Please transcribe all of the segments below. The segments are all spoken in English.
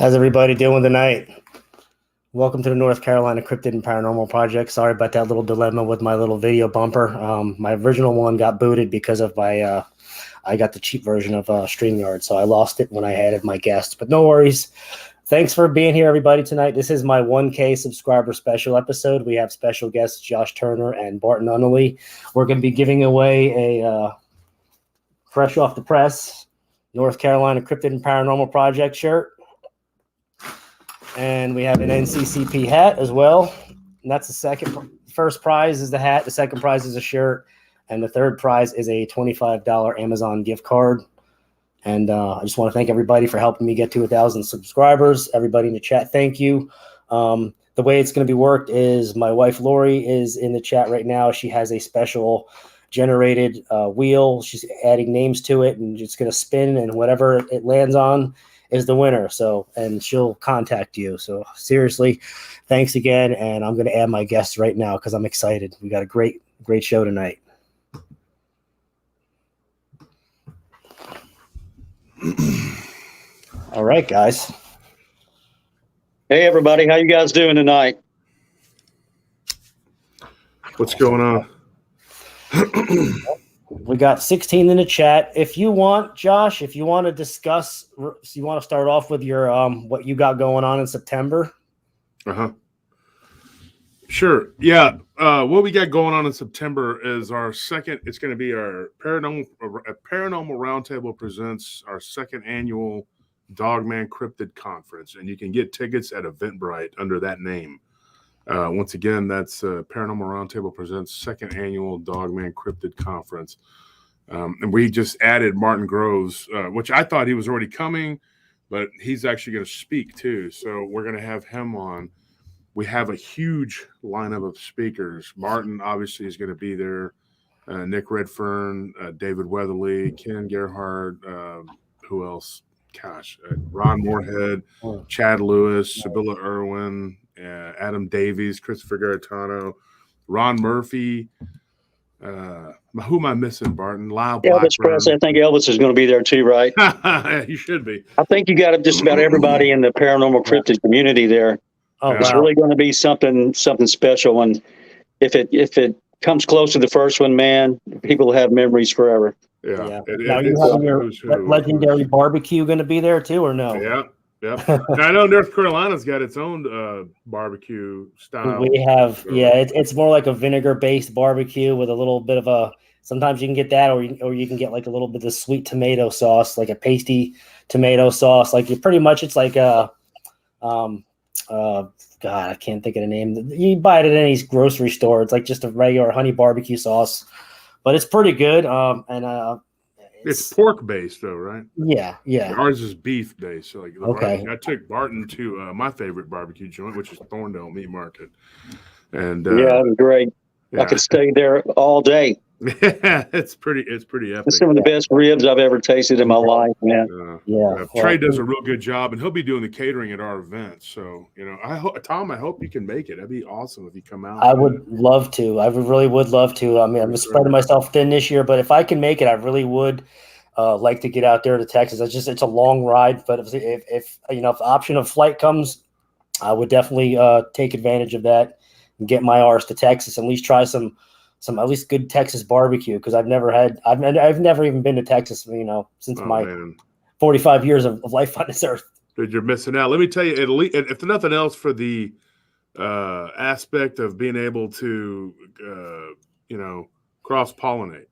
How's everybody doing tonight? Welcome to the North Carolina Cryptid and Paranormal Project. Sorry about that little dilemma with my little video bumper. My original one got booted because of my, I got the cheap version of StreamYard, so I lost it when I added my guests. But no worries. Thanks for being here, everybody, tonight. This is my 1K subscriber special episode. We have special guests Josh Turner and Barton Nunnelly. We're going to be giving away a fresh off the press North Carolina Cryptid and Paranormal Project shirt. And we have an NCCP hat as well. And that's the second. First prize is the hat. The second prize is a shirt. And the third prize is a $25 Amazon gift card. And I just want to thank everybody for helping me get to 1,000 subscribers. Everybody in the chat, thank you. The way it's going to be worked is my wife, Lori, is in the chat right now. She has a special generated wheel. She's adding names to it, and it's going to spin, and whatever it lands on is the winner. So, and she'll contact you. So seriously, thanks again. And I'm going to add my guests right now because I'm excited. We got a great show tonight. All right, guys. Hey, everybody. How you guys doing tonight? What's going on? We got 16 in the chat. If you want, Josh, if you want to discuss, you want to start off with your what you got going on in September. Sure. Yeah. What we got going on in September is our second. It's going to be our Paranormal Roundtable presents our second annual Dogman Cryptid Conference, and you can get tickets at Eventbrite under that name. Once again, that's Paranormal Roundtable presents second annual Dogman Cryptid Conference. And we just added Martin Groves, which I thought he was already coming, but he's actually going to speak too. So we're going to have him on. We have a huge lineup of speakers. Martin obviously is going to be there. Nick Redfern, David Weatherly, Ken Gerhard, who else? Gosh, Ron Moorhead, Chad Lewis, Sibylla Irwin, Adam Davies, Christopher Garitano, Ron Murphy. Who am I missing, Barton? Lyle Elvis Presley. I think Elvis is going to be there too, right? He should be. I think you got just about everybody in the paranormal cryptid community there. Oh, It's wow. really going to be something special. And if it comes close to the first one, man, people will have memories forever. Yeah. Now you have your legendary barbecue going to be there too, or no? Yeah. And I know North Carolina's got its own barbecue style. We have, it's more like a vinegar-based barbecue with a little bit of a. Sometimes you can get that, or you can get like a little bit of sweet tomato sauce, like a pasty tomato sauce. Like it's like a, God, I can't think of the name. You buy it at any grocery store. It's like just a regular honey barbecue sauce, but it's pretty good. It's pork based though, right? Yeah. Ours is beef based. So okay. I took Barton to my favorite barbecue joint, which is Thorndale Meat Market, and it was great. Yeah. I could stay there all day. it's pretty epic. It's some of the best ribs I've ever tasted in my life, man. Trey does a real good job, and he'll be doing the catering at our event. So, Tom, I hope you can make it. That'd be awesome if you come out. I would love to. I really would love to. I mean, I'm spreading myself thin this year, but if I can make it, I really would like to get out there to Texas. It's a long ride, but if the option of flight comes, I would definitely take advantage of that and get my arse to Texas and at least try some at least good Texas barbecue, because I've never even been to Texas, since my 45 years of life on this earth. Dude, you're missing out. Let me tell you, at least, if nothing else, for the aspect of being able to, cross-pollinate,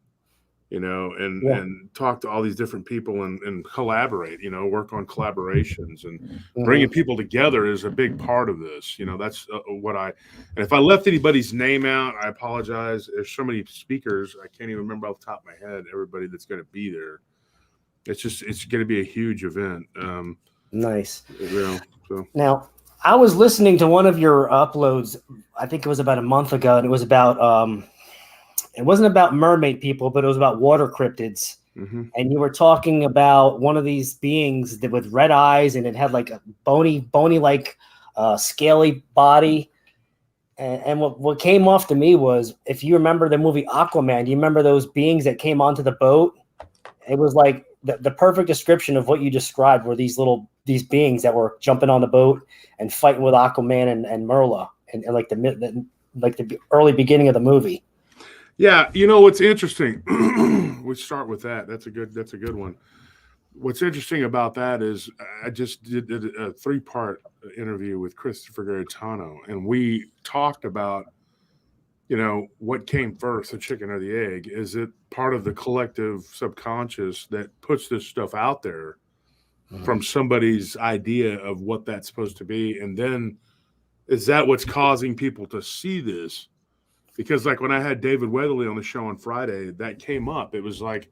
and talk to all these different people and collaborate, work on collaborations and bringing people together is a big part of this. That's and if I left anybody's name out, I apologize. There's so many speakers. I can't even remember off the top of my head, everybody that's going to be there. It's going to be a huge event. Nice. So. Now, I was listening to one of your uploads, I think it was about a month ago, and it was about, it wasn't about mermaid people, but it was about water cryptids. Mm-hmm. And you were talking about one of these beings with red eyes, and it had like a bony, like scaly body. And what came off to me was, if you remember the movie Aquaman, do you remember those beings that came onto the boat? It was like the perfect description of what you described were these little these beings that were jumping on the boat and fighting with Aquaman and Merla and like the early beginning of the movie. Yeah, you know what's interesting? We start with that. That's a good one. What's interesting about that is I just did a 3-part interview with Christopher Gaetano, and we talked about, you know, what came first, the chicken or the egg? Is it part of the collective subconscious that puts this stuff out there from somebody's idea of what that's supposed to be? And then is that what's causing people to see this? Because like when I had David Weatherly on the show on Friday, that came up. It was like,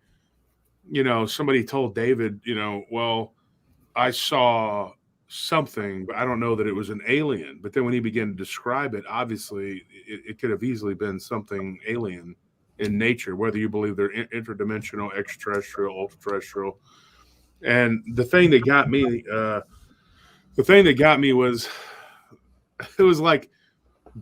you know, somebody told David, you know, well, I saw something, but I don't know that it was an alien. But then when he began to describe it, obviously it could have easily been something alien in nature, whether you believe they're interdimensional, extraterrestrial, ultra-terrestrial. And the thing that got me was, it was like,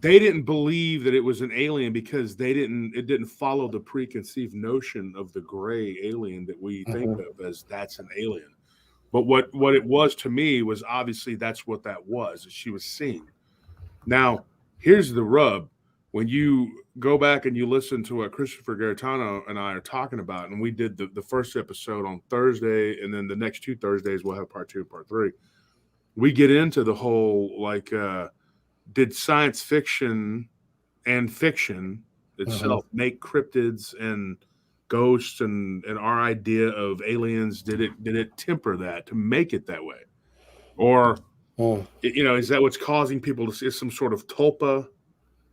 they didn't believe that it was an alien because it didn't follow the preconceived notion of the gray alien that we think of as that's an alien. But what it was to me was obviously that's what that was, she was seeing. Now, here's the rub. When you go back and you listen to what Christopher Gaetano and I are talking about, and we did the first episode on Thursday, and then the next 2 Thursdays we'll have part 2 and part 3. We get into the whole, like, did science fiction and fiction itself make cryptids and ghosts and our idea of aliens, did it temper that to make it that way? Or you know, is that what's causing people to see some sort of tulpa?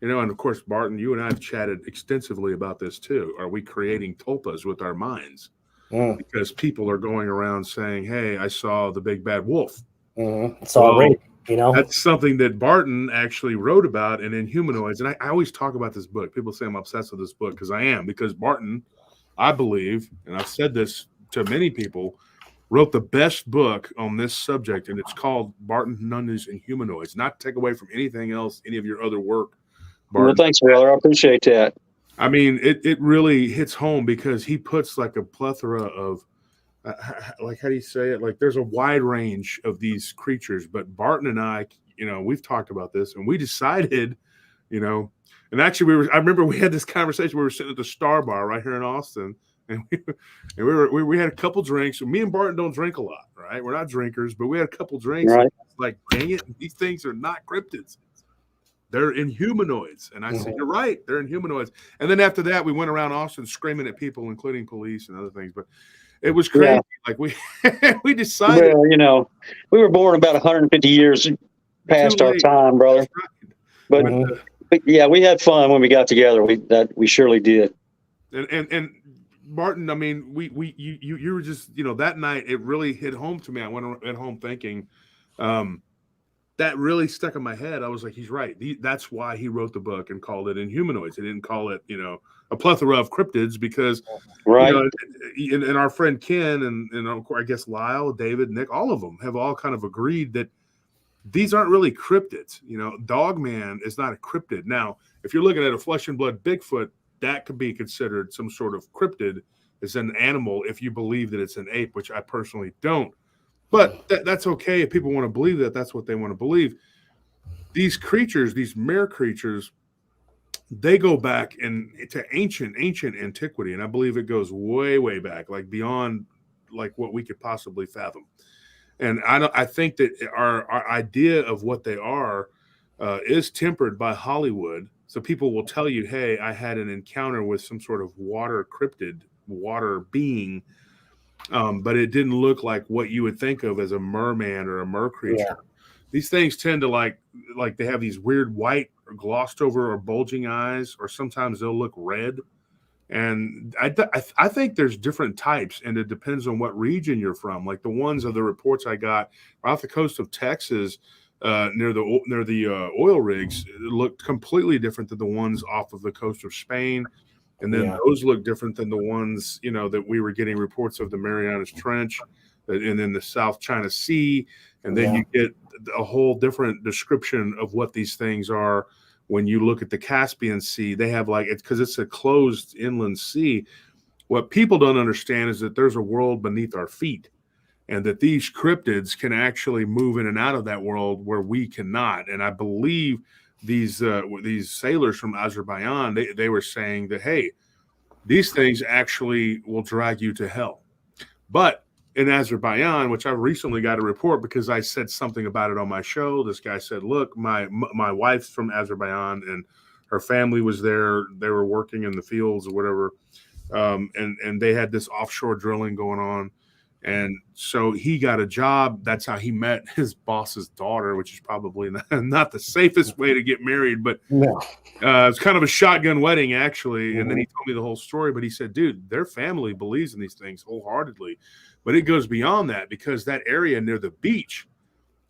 You know, and of course, Barton, you and I have chatted extensively about this too. Are we creating tulpas with our minds? Because people are going around saying, hey, I saw the big bad wolf. It's all right. You know, that's something that Barton actually wrote about in Inhumanoids. And I always talk about this book. People say I'm obsessed with this book because I am, because Barton, I believe, and I've said this to many people, wrote the best book on this subject, and it's called Barton, Nunnelly's Inhumanoids. Not to take away from anything else, any of your other work, Barton. Well, thanks, brother. I appreciate that. I mean, it really hits home because he puts like a plethora of, like, how do you say it? Like, there's a wide range of these creatures, but Barton and I, you know, we've talked about this, and we decided, you know, and actually I remember we had this conversation. We were sitting at the Star Bar right here in Austin, and we had a couple drinks. Me and Barton don't drink a lot, right? We're not drinkers, but we had a couple drinks. Right. Like, dang it, these things are not cryptids. They're Inhumanoids. And I said, you're right, they're Inhumanoids. And then after that, we went around Austin screaming at people, including police and other things. But it was crazy. Yeah. Like, we decided. Well, you know, we were born about 150 years past our time, brother. Right. But yeah, we had fun when we got together. We surely did. And Barton, I mean, you were just, you know, that night it really hit home to me. I went at home thinking, that really stuck in my head. I was like, he's right. That's why he wrote the book and called it Inhumanoids. He didn't call it, you know, a plethora of cryptids, because, right. You know, and our friend Ken and I guess Lyle, David, Nick, all of them have all kind of agreed that these aren't really cryptids. You know, Dogman is not a cryptid. Now, if you're looking at a flesh and blood Bigfoot, that could be considered some sort of cryptid as an animal if you believe that it's an ape, which I personally don't. But that's okay if people want to believe that. That's what they want to believe. These creatures, these mere creatures, they go back to ancient antiquity, and I believe it goes way, way back, like beyond like what we could possibly fathom. And I think that our idea of what they are is tempered by Hollywood. So people will tell you, hey, I had an encounter with some sort of water cryptid, water being, but it didn't look like what you would think of as a merman or a mer creature. Yeah. These things tend to like they have these weird white or glossed over or bulging eyes, or sometimes they'll look red. And I think there's different types, and it depends on what region you're from. Like the ones of the reports I got off the coast of Texas, near the oil rigs, looked completely different than the ones off of the coast of Spain. And then those look different than the ones, you know, that we were getting reports of the Marianas Trench, and then the South China Sea. And then you get a whole different description of what these things are. When you look at the Caspian Sea, they have because it's a closed inland sea. What people don't understand is that there's a world beneath our feet. and that these cryptids can actually move in and out of that world where we cannot. And I believe these sailors from Azerbaijan, they were saying that, hey, these things actually will drag you to hell. But in Azerbaijan, which I recently got a report because I said something about it on my show, this guy said, look, my wife's from Azerbaijan and her family was there. They were working in the fields or whatever. And they had this offshore drilling going on. And so he got a job. That's how he met his boss's daughter, which is probably not the safest way to get married, but it's kind of a shotgun wedding, actually. And then he told me the whole story, but he said, dude, their family believes in these things wholeheartedly. But it goes beyond that, because that area near the beach,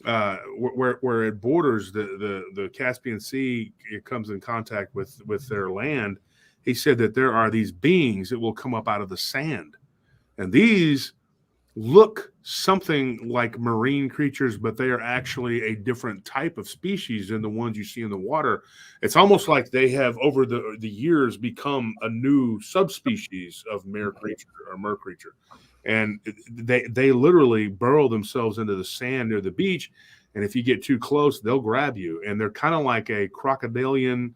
where it borders the Caspian Sea, it comes in contact with their land. He said that there are these beings that will come up out of the sand. And these look something like marine creatures, but they are actually a different type of species than the ones you see in the water. It's almost like they have over the years become a new subspecies of mer creature. And they literally burrow themselves into the sand near the beach. And if you get too close, they'll grab you. And they're kind of like a crocodilian,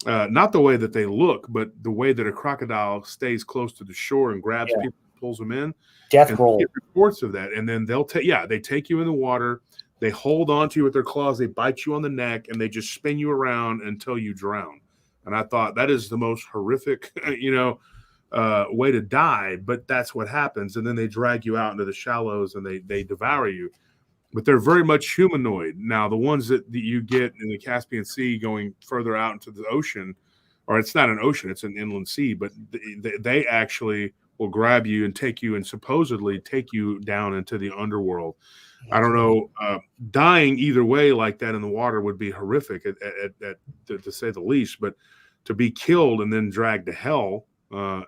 not the way that they look, but the way that a crocodile stays close to the shore and grabs people, pulls them in. Death roll. Get reports of that. And then they take you in the water. They hold on to you with their claws. They bite you on the neck and they just spin you around until you drown. And I thought that is the most horrific, way to die, but that's what happens. And then they drag you out into the shallows and they devour you. But they're very much humanoid. Now, the ones that you get in the Caspian Sea going further out into the ocean, or it's not an ocean, it's an inland sea, but they actually will grab you and take you and supposedly take you down into the underworld. I don't know. Dying either way like that in the water would be horrific, to say the least. But to be killed and then dragged to hell, I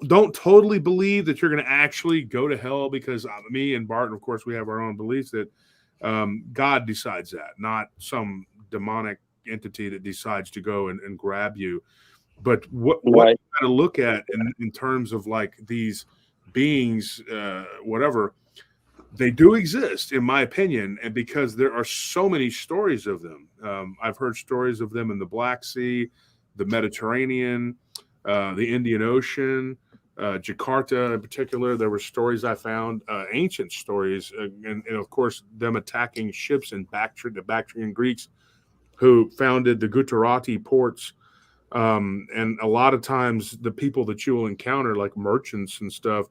don't totally believe that you're going to actually go to hell, because me and Barton, of course, we have our own beliefs that God decides that, not some demonic entity that decides to go and grab you. But what you got to look at in terms of like these beings, whatever, they do exist, in my opinion, and because there are so many stories of them. I've heard stories of them in the Black Sea, the Mediterranean, the Indian Ocean, Jakarta in particular. There were stories I found, ancient stories, and of course them attacking ships in the Bactrian Greeks who founded the Gujarati ports. And a lot of times the people that you will encounter, like merchants and stuff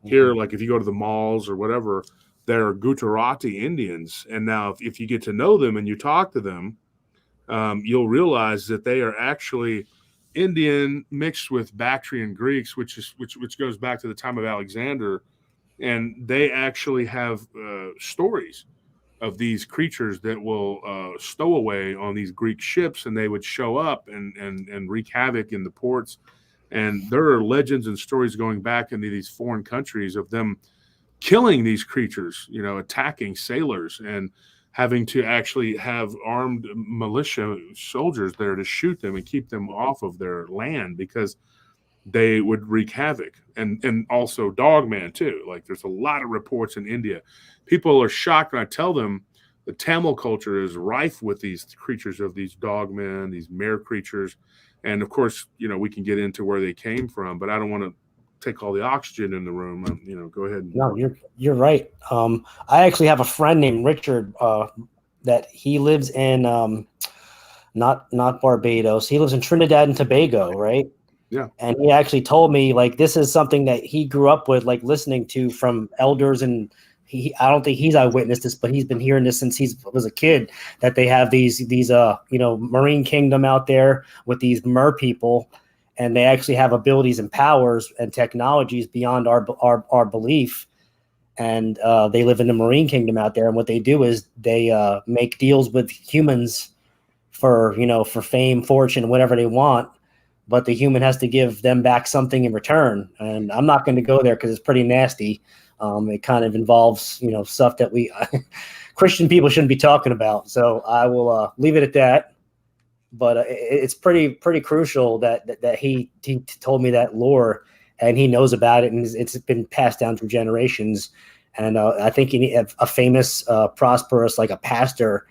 here, like if you go to the malls or whatever, they're Gujarati Indians. And now if you get to know them and you talk to them, you'll realize that they are actually Indian mixed with Bactrian Greeks, which goes back to the time of Alexander. And they actually have stories of these creatures that will stow away on these Greek ships, and they would show up and wreak havoc in the ports. And there are legends and stories going back into these foreign countries of them killing these creatures, attacking sailors and having to actually have armed militia soldiers there to shoot them and keep them off of their land because they would wreak havoc. And also Dogman too. Like there's a lot of reports in India. People are shocked when I tell them the Tamil culture is rife with these creatures of these dogmen, these mare creatures. And of course, we can get into where they came from, but I don't want to take all the oxygen in the room. Go ahead. No, you're right. I actually have a friend named Richard that he lives in not Barbados. He lives in Trinidad and Tobago, right? Yeah. And he actually told me like this is something that he grew up with, like listening to from elders, and I don't think he's eyewitnessed this, but he's been hearing this since he was a kid, that they have these marine kingdom out there with these mer people, and they actually have abilities and powers and technologies beyond our belief. And they live in the marine kingdom out there, and what they do is they make deals with humans for fame, fortune, whatever they want. But the human has to give them back something in return. And I'm not going to go there because it's pretty nasty. It kind of involves, stuff that we Christian people shouldn't be talking about. So I will leave it at that. But it's pretty crucial that he told me that lore. and he knows about it, and it's been passed down through generations. And I think a famous, prosperous, like a pastor,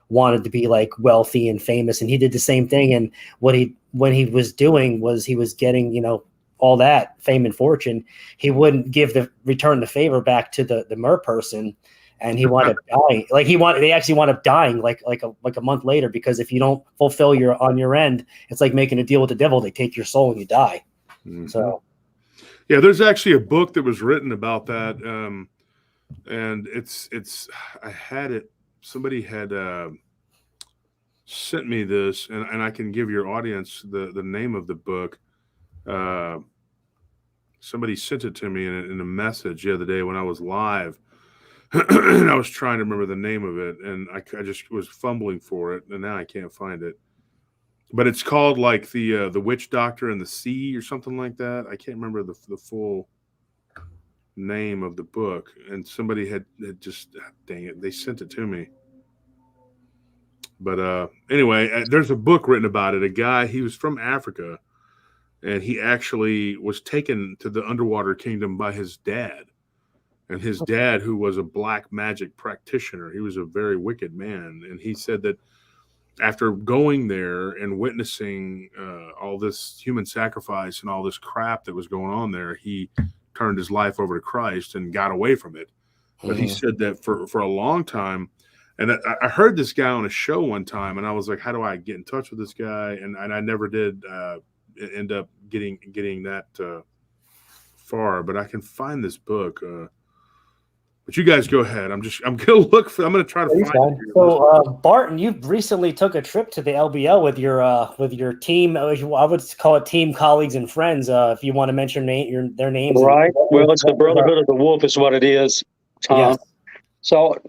wanted to be like wealthy and famous, and he did the same thing. And when he was doing was he was getting, you know, all that fame and fortune. He wouldn't return the favor back to the mer person, and he wound up dying. They actually wound up dying like a month later, because if you don't fulfill on your end, it's like making a deal with the devil. They take your soul and you die. Mm-hmm. So yeah, there's actually a book that was written about that. And it's I had it. Somebody had sent me this, and I can give your audience the name of the book. Somebody sent it to me in a message the other day when I was live, and I was trying to remember the name of it, and I just was fumbling for it, and now I can't find it. But it's called like the Witch Doctor and the Sea or something like that. I can't remember the full name of the book, and somebody had just, dang it, they sent it to me. But anyway, there's a book written about it. A guy, he was from Africa, and he actually was taken to the underwater kingdom by his dad. And his dad, who was a black magic practitioner, he was a very wicked man. And he said that after going there and witnessing all this human sacrifice and all this crap that was going on there, he turned his life over to Christ and got away from it. But he said that for a long time, and I heard this guy on a show one time, and I was like, how do I get in touch with this guy? And I never did end up getting that far, but I can find this book. But you guys go ahead. I'm gonna try to find it. So Barton, you recently took a trip to the LBL with your team. I would call it team, colleagues, and friends. If you want to mention their names. Right. Well, it's the Brotherhood of the Wolf is what it is, Tom. Yes. So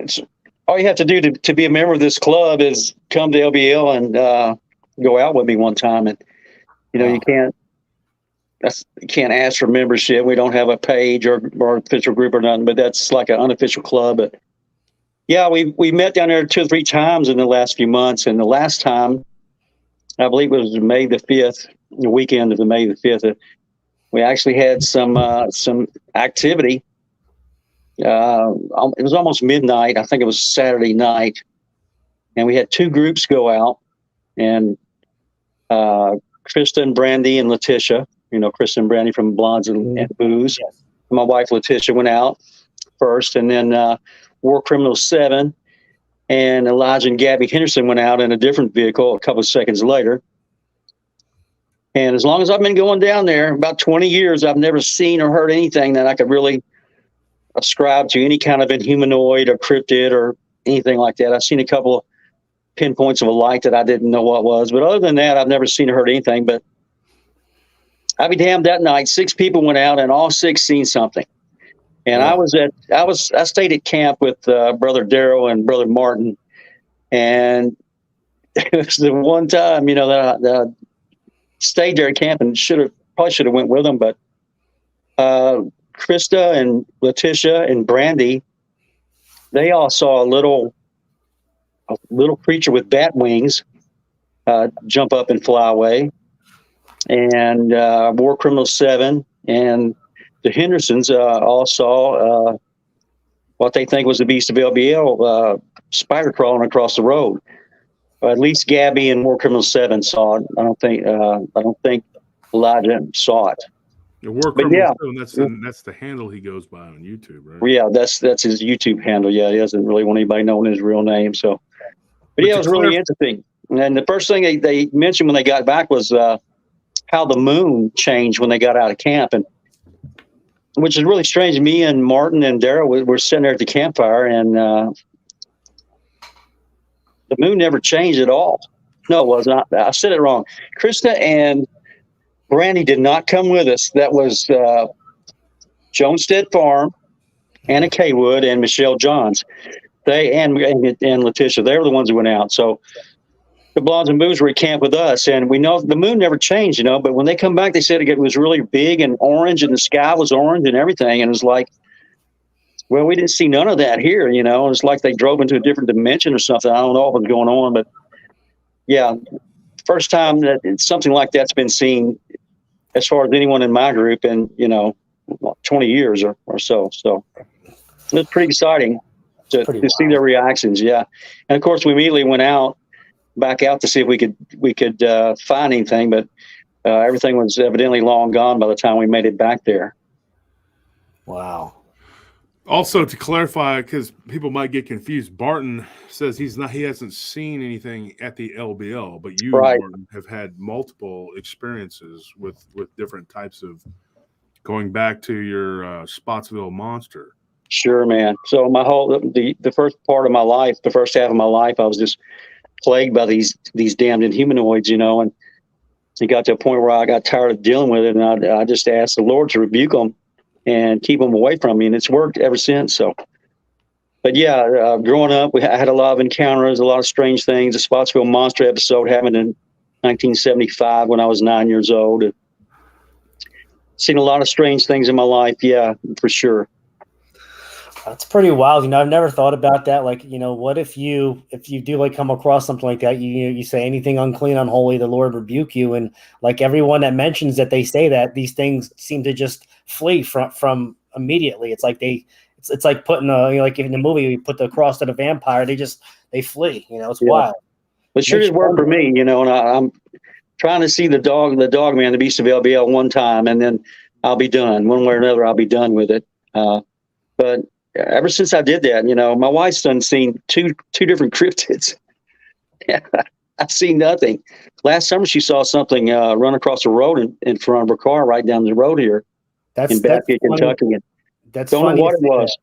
all you have to do to be a member of this club is come to LBL and go out with me one time. And you know, you can't ask for membership. We don't have a page or official group or nothing, but that's like an unofficial club. But yeah, we met down there 2 or 3 times in the last few months. And the last time, I believe it was May the 5th, the weekend of the May the 5th, we actually had some activity. It was almost midnight. I think it was Saturday night. And we had 2 groups go out, and Krista and Brandy and Letitia, you know, Krista and Brandy from Blondes and Booze. Yes. My wife, Letitia, went out first, and then War Criminals 7 and Elijah and Gabby Henderson went out in a different vehicle a couple of seconds later. And as long as I've been going down there, about 20 years, I've never seen or heard anything that I could really ascribe to any kind of inhumanoid or cryptid or anything like that. I've seen a couple of pinpoints of a light that I didn't know what was, but other than that, I've never seen or heard anything. But I'd be damned, that night 6 people went out and all 6 seen something. And I stayed at camp with Brother Darrell and Brother Martin, and it was the one time, you know, that I stayed there at camp and probably should have went with them, but Krista and Letitia and Brandy, they all saw a little creature with bat wings jump up and fly away. And War Criminals 7 and the Hendersons all saw what they think was the beast of LBL spider crawling across the road. Or at least Gabby and War Criminals 7 saw it. I don't think Elijah saw it. The War Criminals 7, that's the handle he goes by on YouTube, right? Well, yeah, that's his YouTube handle. Yeah, he doesn't really want anybody knowing his real name. So, but yeah, it was really interesting. And the first thing they mentioned when they got back was how the moon changed when they got out of camp, and which is really strange. Me and Martin and Darrell were sitting there at the campfire, and the moon never changed at all. No, it was not. I said it wrong. Krista and Brandy did not come with us. That was Jonestead Farm, Anna Kaywood, and Michelle Johns. They and Letitia, they were the ones who went out. So the Blondes and Boos were at camp with us, and we know the moon never changed, you know, but when they come back, they said it was really big and orange, and the sky was orange and everything. And it was like, well, we didn't see none of that here, you know. It's like they drove into a different dimension or something. I don't know what was going on, but yeah, first time that something like that's been seen as far as anyone in my group in, 20 years or so. So it's pretty exciting to see their reactions. Yeah. And of course we immediately went back out to see if we could find anything, but everything was evidently long gone by the time we made it back there. Wow. Also, to clarify, because people might get confused, Barton says he hasn't seen anything at the LBL, but you, right, Barton, have had multiple experiences with different types of, going back to your Spotsville monster. Sure, man. So the first part of my life, the first half of my life, I was just plagued by these damned Inhumanoids, and it got to a point where I got tired of dealing with it, and I just asked the Lord to rebuke them and keep them away from me, and it's worked ever since. So, but yeah, growing up, I had a lot of encounters, a lot of strange things. The Spotsville Monster episode happened in 1975 when I was 9 years old. And seen a lot of strange things in my life. Yeah, for sure. That's pretty wild. I've never thought about that. Like, what if you do like come across something like that, you say anything unclean, unholy, the Lord rebuke you. And like everyone that mentions that, they say that these things seem to just flee from immediately. It's like it's like putting like in the movie, you put the cross to the vampire, they flee, it's wild. It sure did work for me, and I'm trying to see the dog man, the beast of LBL one time, and then I'll be done. One way or another, I'll be done with it. But ever since I did that, my wife's done seen two different cryptids. I've seen nothing. Last summer, she saw something run across the road in front of her car right down the road here in Bathgate, Kentucky. That's don't know what it was.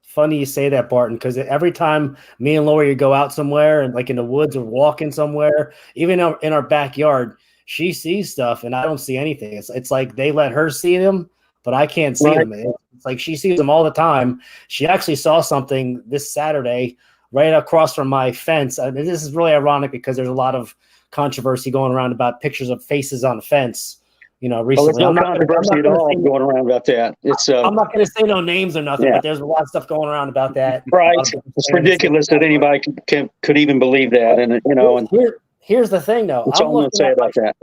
Funny you say that, Barton, because every time me and Lori go out somewhere and like in the woods or walking somewhere, even in our backyard, she sees stuff and I don't see anything. It's like they let her see them, but I can't see them. It's like she sees them all the time. She actually saw something this Saturday right across from my fence. This is really ironic because there's a lot of controversy going around about pictures of faces on the fence. Recently. There's no controversy at all going around about that. I'm not going to say no names or nothing, but there's a lot of stuff going around about that. Right. It's ridiculous that anybody could even believe that. And here's the thing, though. What's all I'm going to say about that?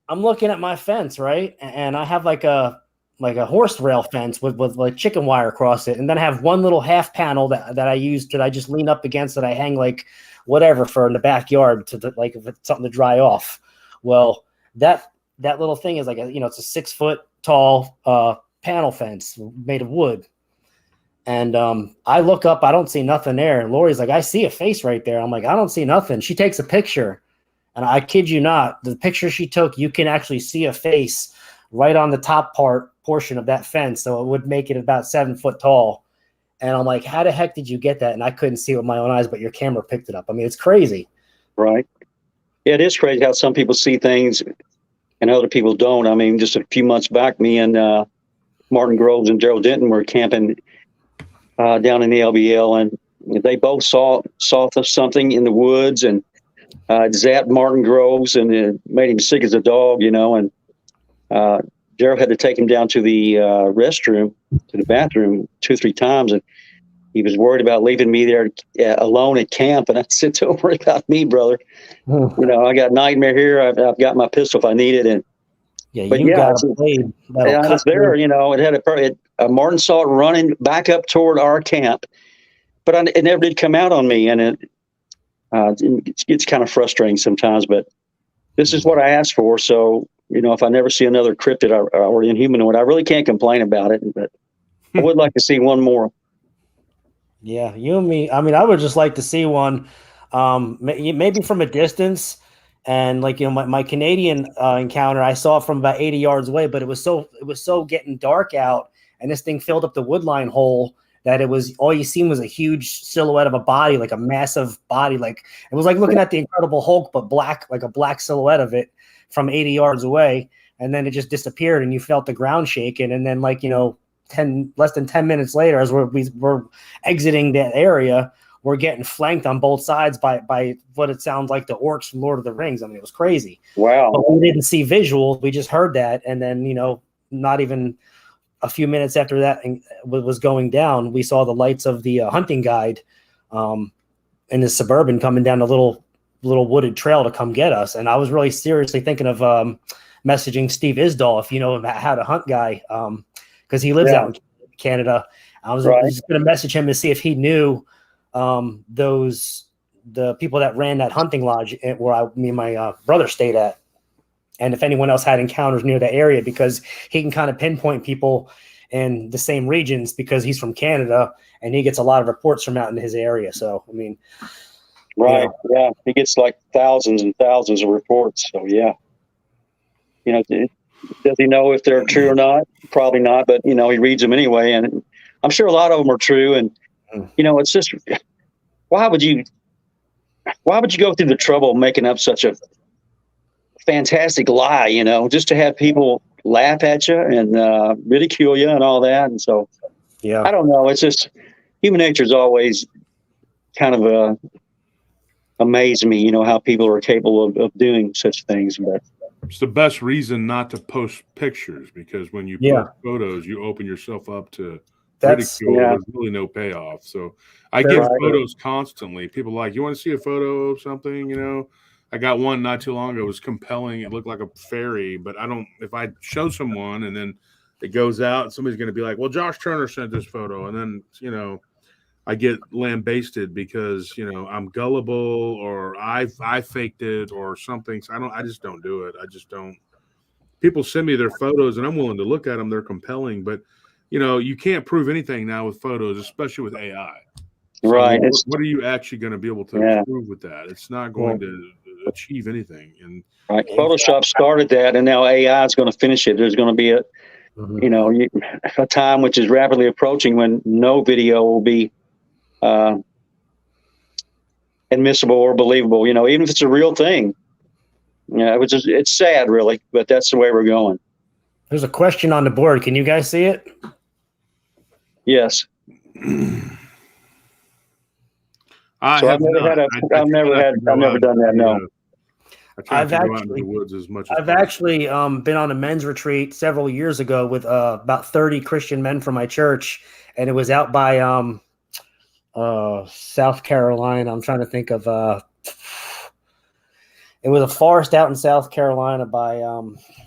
I'm looking at my fence, right, and I have like a horse rail fence with like chicken wire across it, and then I have one little half panel that I use that I just lean up against, that I hang like whatever for in the backyard like if it's something to dry off. Well, that little thing is like it's a 6 foot tall panel fence made of wood. And I look up, I don't see nothing there. And Lori's like, I see a face right there. I'm like, I don't see nothing. She takes a picture, and I kid you not, the picture she took, you can actually see a face right on the top portion of that fence. So it would make it about 7 foot tall. And I'm like, how the heck did you get that? And I couldn't see it with my own eyes, but your camera picked it up. I mean, it's crazy. Right. Yeah, it is crazy how some people see things and other people don't. I mean, just a few months back, me and Martin Groves and Gerald Denton were camping down in the LBL, and they both saw something in the woods, and zapped Martin Groves, and it made him sick as a dog, and Gerald had to take him down to the restroom, to the bathroom 2 or 3 times, and he was worried about leaving me there alone at camp. And I said, don't worry about me, brother. I got nightmare here. I've got my pistol if I need it. And got a blade. I was there, it had Martin saw it running back up toward our camp, but it never did come out on me. And it gets kind of frustrating sometimes, but this is what I asked for. So, if I never see another cryptid or Inhumanoid, I really can't complain about it, but I would like to see one more. Yeah, you and me. I mean, I would just like to see one, maybe from a distance. And like, my Canadian encounter, I saw it from about 80 yards away, but it was so getting dark out, and this thing filled up the woodline hole that it was all you seen was a huge silhouette of a body, like a massive body. Like it was like looking at the Incredible Hulk, but black, like a black silhouette of it from 80 yards away. And then it just disappeared, and you felt the ground shaking. And then less than 10 minutes later, as we're exiting that area, we're getting flanked on both sides by what it sounds like the orcs from Lord of the Rings. I mean, it was crazy. Wow. But we didn't see visuals. We just heard that. And then, not even a few minutes after that was going down, we saw the lights of the hunting guide in the Suburban coming down a little wooded trail to come get us. And I was really seriously thinking of messaging Steve Isdall, if you know about how to hunt guy, because he lives out in Canada. I was just going to message him to see if he knew the people that ran that hunting lodge where me and my brother stayed at, and if anyone else had encounters near the area, because he can kind of pinpoint people in the same regions because he's from Canada and he gets a lot of reports from out in his area. So, I mean, right. Yeah. He gets like thousands and thousands of reports. So yeah, does he know if they're true or not? Probably not, but he reads them anyway. And I'm sure a lot of them are true. And, it's just, why would you go through the trouble of making up such a fantastic lie, just to have people laugh at you and ridicule you and all that. And so, I don't know. It's just human nature is always kind of amazed me, how people are capable of doing such things. But it's the best reason not to post pictures, because when you post photos, you open yourself up to ridicule. There's really no payoff. So I get photos constantly. People are like, you want to see a photo of something? I got one not too long ago. It was compelling. It looked like a fairy, but if I show someone and then it goes out, somebody's going to be like, well, Josh Turner sent this photo. And then, I get lambasted because, I'm gullible or I faked it or something. So I just don't do it. I just don't. People send me their photos and I'm willing to look at them. They're compelling, but you can't prove anything now with photos, especially with AI. So right. What are you actually going to be able to prove with that? It's not going to achieve anything. And right. Photoshop started that, and now AI is going to finish it. There's going to be a time which is rapidly approaching when no video will be admissible or believable. Even if it's a real thing. It's sad, really, but that's the way we're going. There's a question on the board. Can you guys see it? Yes. I've never done that. No. I've actually been on a men's retreat several years ago with about 30 Christian men from my church, and it was out by South Carolina. I'm trying to think of it was a forest out in South Carolina by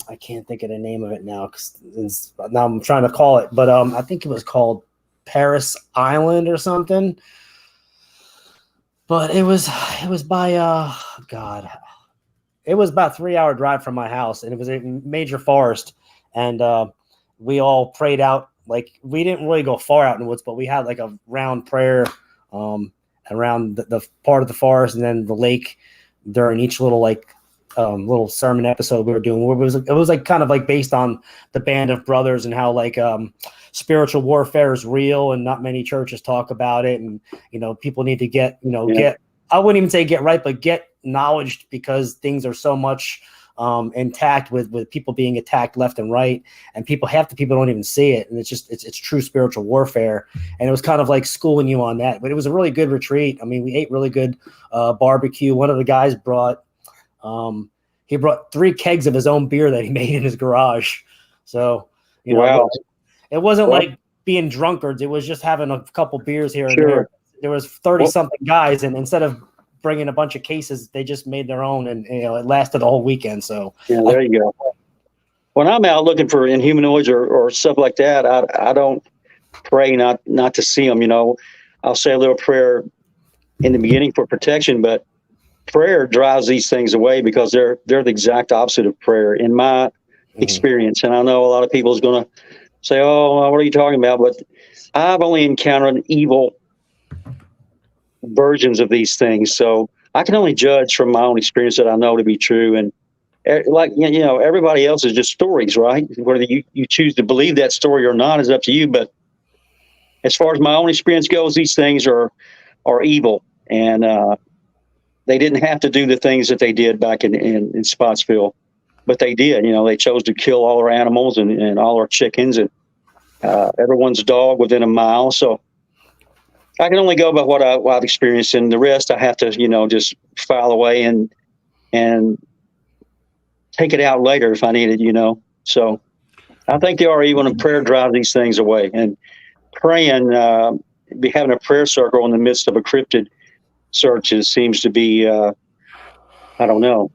I can't think of the name of it now because now I'm trying to call it, but I think it was called Paris Island or something. But it was by it was about a 3-hour drive from my house, and it was a major forest, and we all prayed out. Like, we didn't really go far out in the woods, but we had like a round prayer around the part of the forest and then the lake during each little little sermon episode we were doing. It was like kind of like based on the Band of Brothers and how like spiritual warfare is real and not many churches talk about it, and people need to get I wouldn't even say get right, but get knowledge, because things are so much intact with people being attacked left and right, and half the people don't even see it, and it's true spiritual warfare. And it was kind of like schooling you on that, but it was a really good retreat. I mean, we ate really good barbecue. One of the guys brought 3 kegs of his own beer that he made in his garage. So wow. It wasn't like being drunkards. It was just having a couple beers here and there. There was 30 something guys, and instead of bringing a bunch of cases, they just made their own, and it lasted the whole weekend. So there you go. When I'm out looking for inhumanoids or stuff like that, I don't pray not to see them. I'll say a little prayer in the beginning for protection, but prayer drives these things away, because they're the exact opposite of prayer in my experience. And I know a lot of people is going to say, "Oh, what are you talking about?" But I've only encountered evil versions of these things, so I can only judge from my own experience that I know to be true. And everybody else is just stories, right? Whether you choose to believe that story or not is up to you. But as far as my own experience goes, these things are evil, and they didn't have to do the things that they did back in Spotsville, but they did. They chose to kill all our animals and all our chickens and everyone's dog within a mile. So I can only go by what I've experienced, and the rest I have to, just file away and take it out later if I need it, So I think they are evil, and prayer drives these things away. And praying, be having a prayer circle in the midst of a cryptid searches seems to be, I don't know,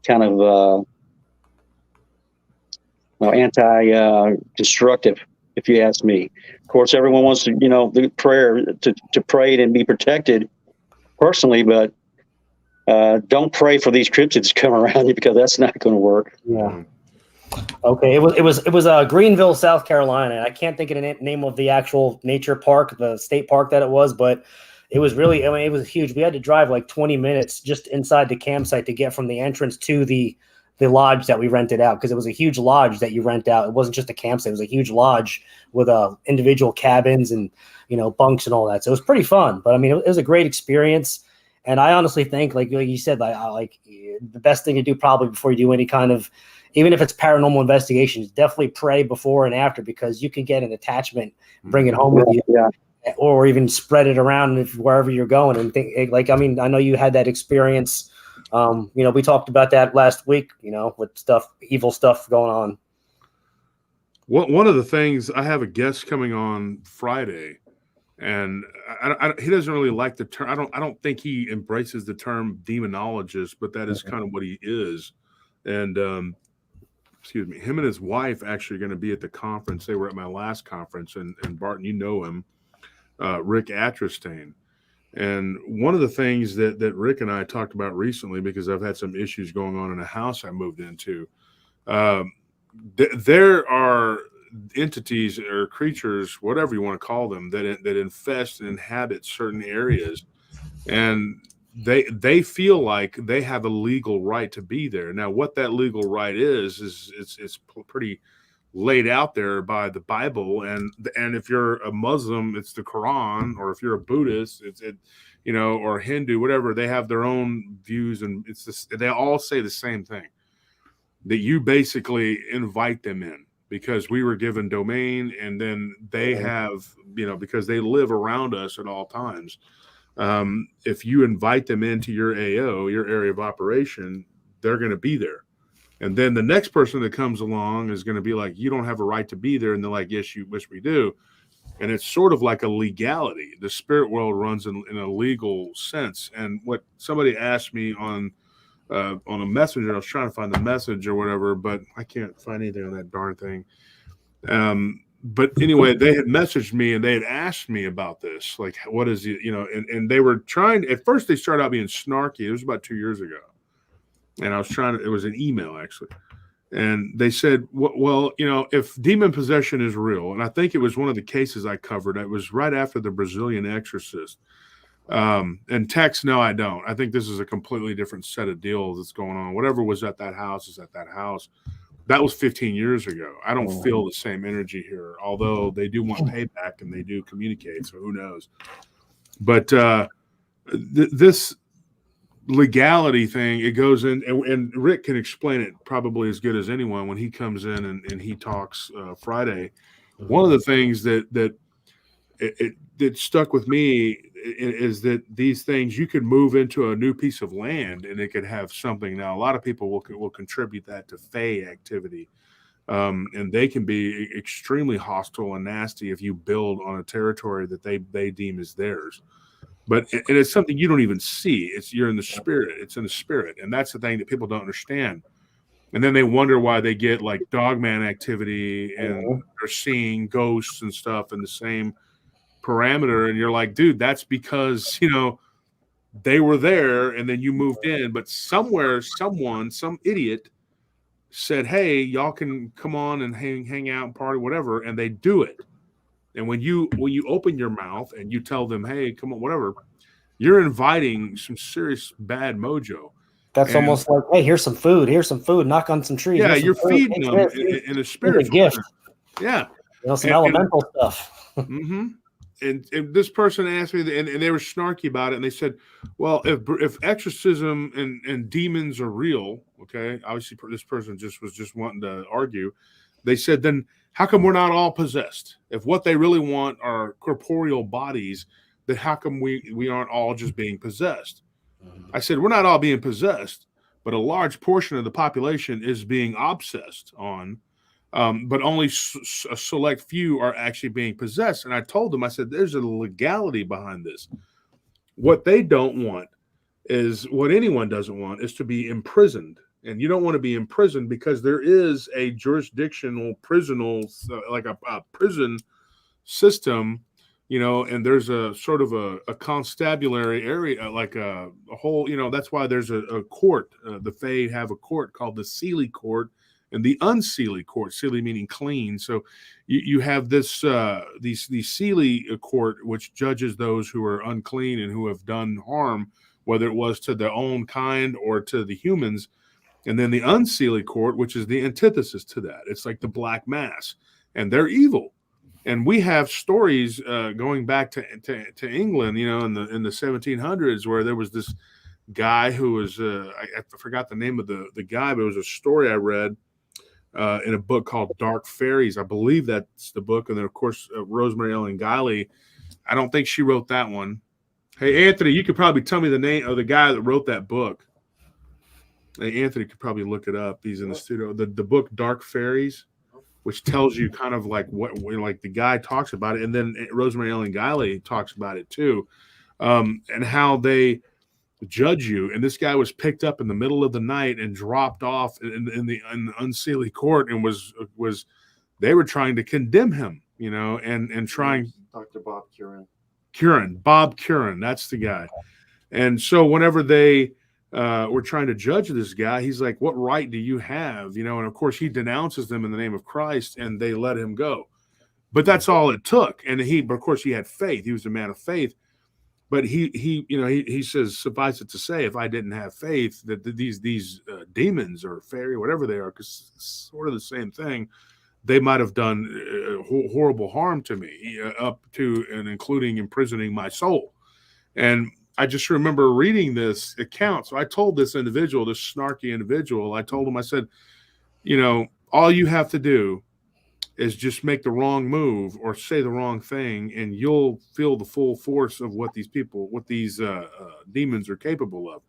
kind of anti-destructive, if you ask me. Of course, everyone wants to, the prayer to pray and be protected personally, but don't pray for these cryptids to come around you, because that's not going to work. Yeah. Okay. It was Greenville, South Carolina. I can't think of the name of the actual nature park, the state park that it was, but it was really, it was huge. We had to drive like 20 minutes just inside the campsite to get from the entrance to the lodge that we rented out, because it was a huge lodge that you rent out. It wasn't just a campsite; it was a huge lodge with individual cabins and bunks and all that. So it was pretty fun. But I mean, it was a great experience. And I honestly think, like you said, like the best thing to do probably before you do any kind of, even if it's paranormal investigations, definitely pray before and after, because you can get an attachment, bring it home with you, or even spread it around wherever you're going. And think, I know you had that experience. We talked about that last week, with evil stuff going on. One of the things, I have a guest coming on Friday, and he doesn't really like the term. I don't think he embraces the term demonologist, but that is kind of what he is. And excuse me, him and his wife actually are going to be at the conference. They were at my last conference, and Barton, you know him, Rick Atristain. And one of the things that Rick and I talked about recently, because I've had some issues going on in a house I moved into, there are entities or creatures, whatever you want to call them, that infest and inhabit certain areas, and they feel like they have a legal right to be there. Now, what that legal right is it's pretty laid out there by the Bible, and if you're a Muslim, it's the Quran, or if you're a Buddhist, it's or Hindu, whatever. They have their own views, and they all say the same thing, that you basically invite them in, because we were given domain, and then they have, because they live around us at all times. If you invite them into your AO, your area of operation, they're going to be there. And then the next person that comes along is going to be like, you don't have a right to be there. And they're like, yes, you wish we do. And it's sort of like a legality. The spirit world runs in a legal sense. And what somebody asked me on a messenger, I was trying to find the message or whatever, but I can't find anything on that darn thing. But anyway, they had messaged me and they had asked me about this. Like, what is it, and they were trying, at first they started out being snarky. It was about 2 years ago. And I was it was an email actually. And they said, well, if demon possession is real, and I think it was one of the cases I covered, it was right after the Brazilian exorcist. And Tex, no, I don't. I think this is a completely different set of deals that's going on. Whatever was at that house is at that house. That was 15 years ago. I don't feel the same energy here, although they do want payback and they do communicate. So who knows? But this legality thing, it goes in, and Rick can explain it probably as good as anyone when he comes in and he talks Friday. One of the things that stuck with me is that these things, you could move into a new piece of land and it could have something. Now, a lot of people will contribute that to Fey activity, and they can be extremely hostile and nasty if you build on a territory that they deem as theirs. But it's something you don't even see. You're in the spirit. It's in the spirit. And that's the thing that people don't understand. And then they wonder why they get like dogman activity and they're seeing ghosts and stuff in the same parameter. And you're like, dude, that's because, they were there and then you moved in. But somewhere, some idiot said, hey, y'all can come on and hang out and party, whatever. And they do it. And when you open your mouth and you tell them, hey, come on, whatever, you're inviting some serious bad mojo. That's almost like, hey, here's some food. Knock on some trees. Yeah, you're feeding them in a spiritual gift. Yeah. Some elemental stuff. Mm-hmm. And this person asked me, and they were snarky about it, and they said, well, if exorcism and demons are real, okay, obviously this person was just wanting to argue. They said, then how come we're not all possessed? If what they really want are corporeal bodies, then how come we aren't all just being possessed? I said, we're not all being possessed, but a large portion of the population is being obsessed on, but only a select few are actually being possessed. And I told them, I said, there's a legality behind this. What they don't want is, what anyone doesn't want is to be imprisoned and you don't want to be in prison because there is a jurisdictional prisonal, like a prison system, you know, and there's a sort of a constabulary area, like a whole, you know, that's why there's a court. The Fae have a court called the Seelie Court and the Unseelie Court, Seelie meaning clean. So you have this, the Seelie Court, which judges those who are unclean and who have done harm, whether it was to their own kind or to the humans. And then the Unseelie Court, which is the antithesis to that. It's like the Black Mass, and they're evil. And we have stories going back to England, you know, in the 1700s, where there was this guy who was I forgot the name of the guy, but it was a story I read in a book called Dark Fairies. I believe that's the book. And then, of course, Rosemary Ellen Guiley. I don't think she wrote that one. Hey, Anthony, you could probably tell me the name of the guy that wrote that book. Hey, Anthony could probably look it up. He's in the studio. The book Dark Fairies, which tells you kind of like what, like the guy talks about it. And then Rosemary Ellen Guiley talks about it too. And how they judge you. And this guy was picked up in the middle of the night and dropped off in the Unseelie Court, and was they were trying to condemn him, you know, and trying. Dr. Bob Bob Curran, that's the guy. And so whenever they were trying to judge this guy, he's like, what right do you have? You know, and of course he denounces them in the name of Christ, and they let him go. But that's all it took. And but of course he had faith. He was a man of faith. But he says, suffice it to say, if I didn't have faith, that these demons or fairy, whatever they are, because it's sort of the same thing, they might have done horrible harm to me, up to and including imprisoning my soul. And I just remember reading this account. So I told this individual, this snarky individual, I told him, I said, you know, all you have to do is just make the wrong move or say the wrong thing, and you'll feel the full force of what these demons are capable of,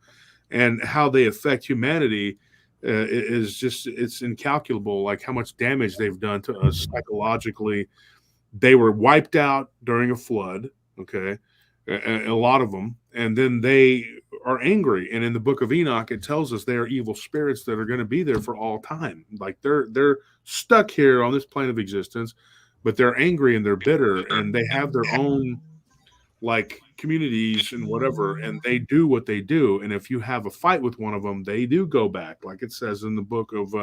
and how they affect humanity is just, it's incalculable, like how much damage they've done to us psychologically. They were wiped out during a flood, okay, a lot of them, and then they are angry. And in the book of Enoch, it tells us they are evil spirits that are going to be there for all time. Like they're stuck here on this plane of existence, but they're angry and they're bitter, and they have their own like communities and whatever, and they do what they do. And if you have a fight with one of them, they do go back, like it says in the book of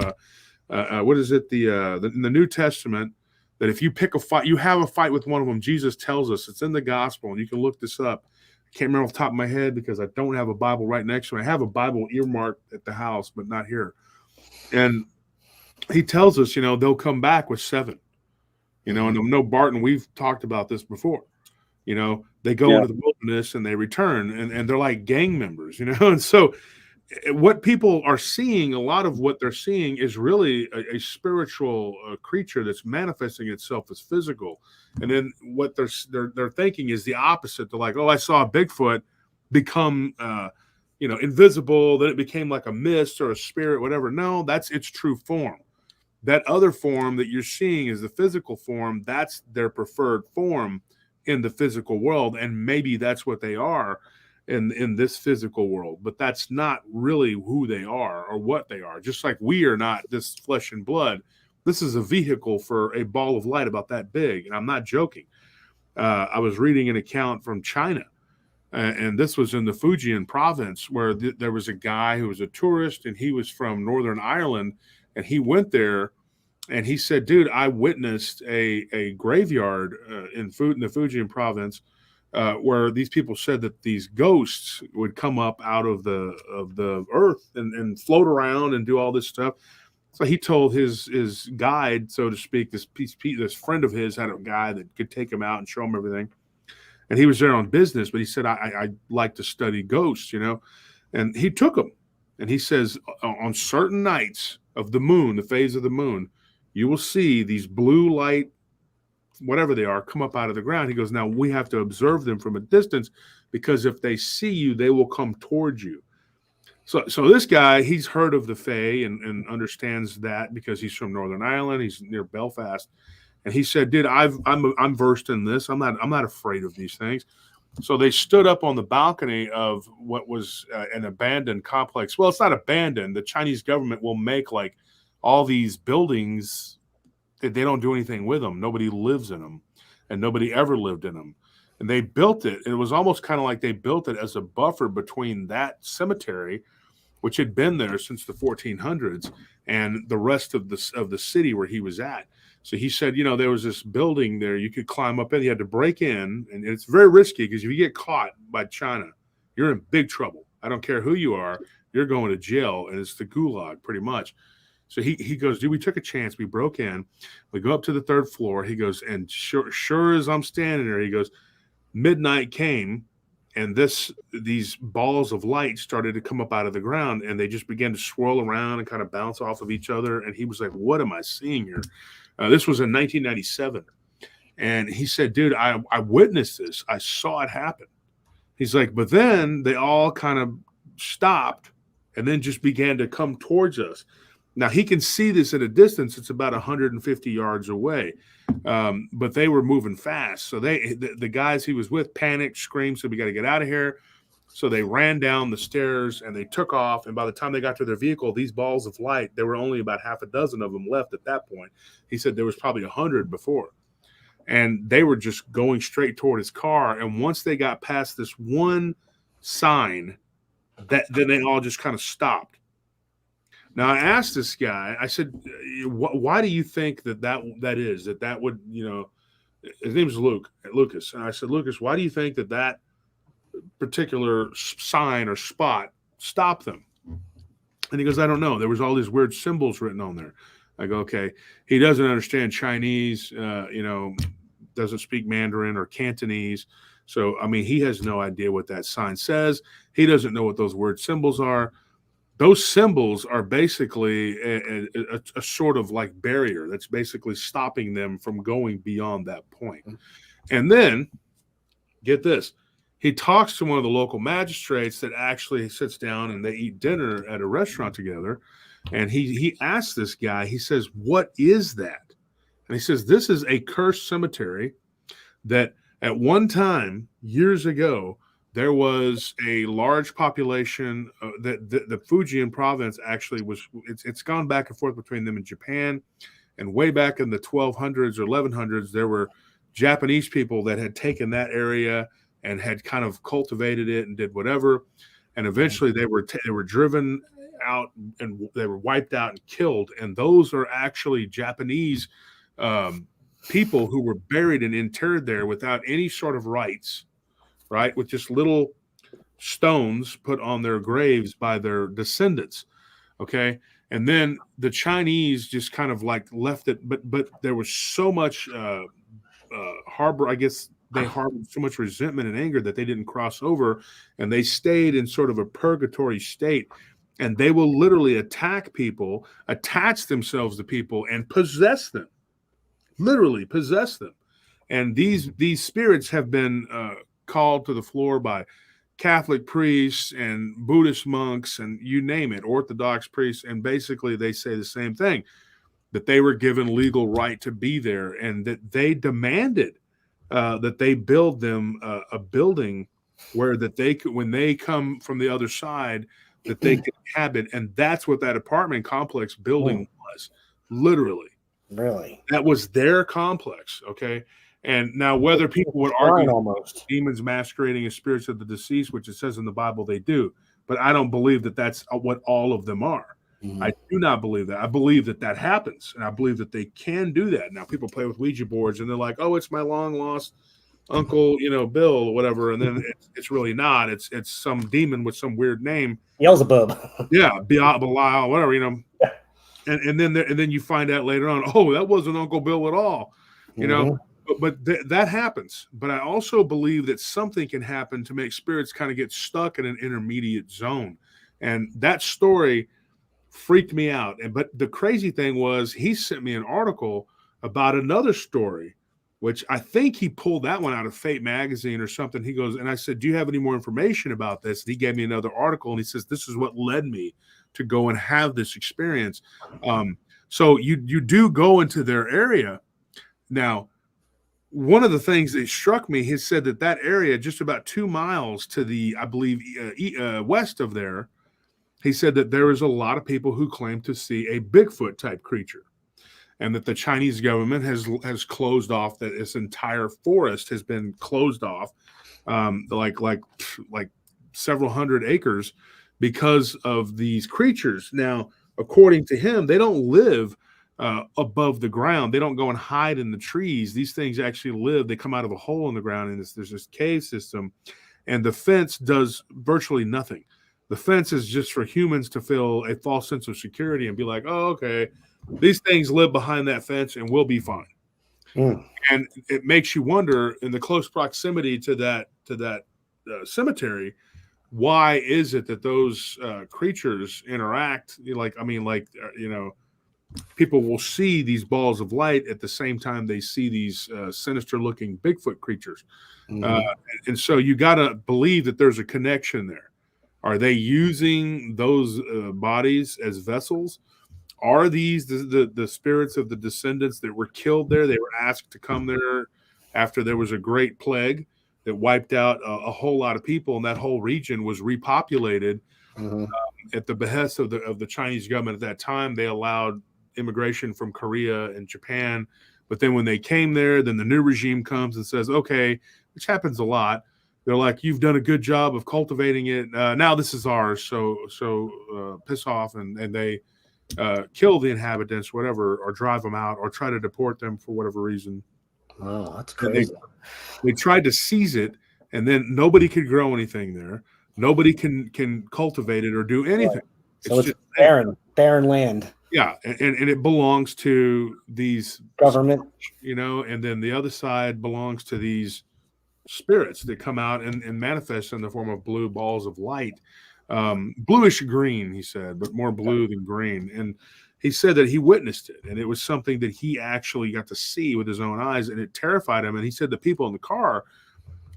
what is it, in the New Testament, that if you pick a fight, you have a fight with one of them. Jesus tells us, it's in the gospel, and you can look this up. I can't remember off the top of my head because I don't have a Bible right next to me. I have a Bible earmarked at the house, but not here. And he tells us, you know, they'll come back with 7. You know, and no, Barton, we've talked about this before. You know, they go into the wilderness and they return, and they're like gang members, you know. And so what people are seeing, a lot of what they're seeing is really a spiritual creature that's manifesting itself as physical. And then what they're thinking is the opposite. They're like, oh, I saw a Bigfoot become, invisible. Then it became like a mist or a spirit, whatever. No, that's its true form. That other form that you're seeing is the physical form. That's their preferred form in the physical world. And maybe that's what they are in this physical world, but that's not really who they are or what they are. Just like we are not this flesh and blood. This is a vehicle for a ball of light about that big. And I'm not joking. I was reading an account from China, and this was in the Fujian province, where there was a guy who was a tourist, and he was from Northern Ireland, and he went there, and he said, dude, I witnessed a graveyard in the Fujian province, where these people said that these ghosts would come up out of the earth and float around and do all this stuff. So he told his guide, so to speak, this friend of his had a guy that could take him out and show him everything. And he was there on business, but he said, I like to study ghosts, you know. And he took him. And he says, on certain nights of the moon, the phase of the moon, you will see these blue light, whatever they are, come up out of the ground. He goes, now we have to observe them from a distance, because if they see you, they will come towards you. So this guy, he's heard of the Fae and understands that because he's from Northern Ireland. He's near Belfast. And he said, dude, I'm versed in this. I'm not afraid of these things. So they stood up on the balcony of what was an abandoned complex. Well, it's not abandoned. The Chinese government will make like all these buildings that they don't do anything with them. Nobody lives in them, and nobody ever lived in them. And they built it. It was almost kind of like they built it as a buffer between that cemetery, which had been there since the 1400s, and the rest of the city where he was at. So he said, you know, there was this building there you could climb up in. You had to break in, and it's very risky because if you get caught by China, you're in big trouble. I don't care who you are, you're going to jail, and it's the gulag pretty much. So he goes, dude, we took a chance. We broke in. We go up to the third floor. He goes, and sure as I'm standing there, he goes, midnight came, and these balls of light started to come up out of the ground, and they just began to swirl around and kind of bounce off of each other. And he was like, what am I seeing here? This was in 1997. And he said, dude, I witnessed this. I saw it happen. He's like, but then they all kind of stopped and then just began to come towards us. Now, he can see this at a distance. It's about 150 yards away. But they were moving fast. So the guys he was with panicked, screamed, said, we got to get out of here. So they ran down the stairs and they took off. And by the time they got to their vehicle, these balls of light, there were only about half a dozen of them left at that point. He said there was probably 100 before. And they were just going straight toward his car. And once they got past this one sign, then they all just kind of stopped. Now, I asked this guy, I said, why do you think that is, that would, you know, his name is Lucas. And I said, Lucas, why do you think that particular sign or spot stopped them? And he goes, I don't know. There was all these weird symbols written on there. I go, okay. He doesn't understand Chinese, you know, doesn't speak Mandarin or Cantonese. So, I mean, he has no idea what that sign says. He doesn't know what those weird symbols are. Those symbols are basically a sort of like barrier that's basically stopping them from going beyond that point. And then, get this, he talks to one of the local magistrates that actually sits down and they eat dinner at a restaurant together. And he asks this guy, he says, what is that? And he says, this is a cursed cemetery that at one time, years ago, there was a large population that the Fujian province actually was. It's gone back and forth between them and Japan, and way back in the 1200s or 1100s, there were Japanese people that had taken that area and had kind of cultivated it and did whatever, and eventually they were driven out and they were wiped out and killed. And those are actually Japanese people who were buried and interred there without any sort of rites. Right, with just little stones put on their graves by their descendants, okay? And then the Chinese just kind of like left it, but there was so much I guess they harbored so much resentment and anger that they didn't cross over, and they stayed in sort of a purgatory state, and they will literally attack people, attach themselves to people, and possess them, literally possess them. And these spirits have been called to the floor by Catholic priests and Buddhist monks and you name it, Orthodox priests. And basically they say the same thing, that they were given legal right to be there and that they demanded that they build them a building where that they could, when they come from the other side, that they could inhabit. And that's what that apartment complex building was, literally. Really? That was their complex, okay? And now whether people would argue almost demons masquerading as spirits of the deceased, which it says in the Bible they do, but I don't believe that that's what all of them are. Mm-hmm. I do not believe that. I believe that happens, and I believe that they can do that. Now, people play with Ouija boards, and they're like, oh, it's my long-lost uncle, you know, Bill or whatever, and then it's really not. It's some demon with some weird name. Beelzebub. Yeah, Belial, whatever, you know. Yeah. And then you find out later on, oh, that wasn't Uncle Bill at all, you know. But that happens. But I also believe that something can happen to make spirits kind of get stuck in an intermediate zone. And that story freaked me out. But the crazy thing was he sent me an article about another story, which I think he pulled that one out of Fate magazine or something. He goes, and I said, do you have any more information about this? And he gave me another article, and he says, this is what led me to go and have this experience. So you do go into their area. Now, one of the things that struck me, he said that area, just about 2 miles to the, I believe, west of there, he said that there is a lot of people who claim to see a Bigfoot type creature, and that the Chinese government has closed off, that this entire forest has been closed off, like several hundred acres, because of these creatures. Now, according to him, they don't live above the ground. They don't go and hide in the trees. These things actually live. They come out of a hole in the ground, and there's this cave system, and the fence does virtually nothing. The fence is just for humans to feel a false sense of security and be like, oh, okay, these things live behind that fence and we'll be fine. And it makes you wonder, in the close proximity to that cemetery, why is it that those creatures interact? People will see these balls of light at the same time they see these sinister-looking Bigfoot creatures. And so you got to believe that there's a connection there. Are they using those bodies as vessels? Are these the spirits of the descendants that were killed there? They were asked to come there after there was a great plague that wiped out a whole lot of people, and that whole region was repopulated at the behest of the Chinese government at that time. They allowed immigration from Korea and Japan, but then when they came there, then the new regime comes and says, okay, which happens a lot. They're like, you've done a good job of cultivating it. Now this is ours. So piss off. And they kill the inhabitants, whatever, or drive them out, or try to deport them for whatever reason. Oh, that's crazy. They tried to seize it, and then nobody could grow anything there. Nobody can cultivate it or do anything. Right. So it's just barren land. Yeah, and it belongs to these government, and then the other side belongs to these spirits that come out and manifest in the form of blue balls of light, bluish green, he said, but more blue than green. And he said that he witnessed it, and it was something that he actually got to see with his own eyes, and it terrified him. And he said the people in the car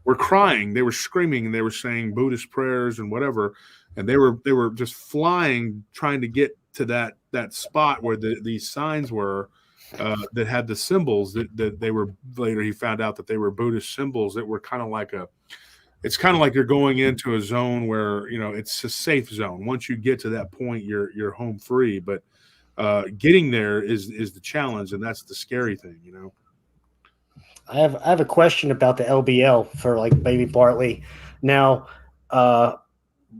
were crying, they were screaming, and they were saying Buddhist prayers and whatever, and they were just flying, trying to get to that spot where these signs were, that had the symbols that they were. Later he found out that they were Buddhist symbols that were kind of like it's kind of like you're going into a zone where it's a safe zone. Once you get to that point, you're home free, but getting there is the challenge, and that's the scary thing. I have a question about the LBL for like Baby Bartley. Now,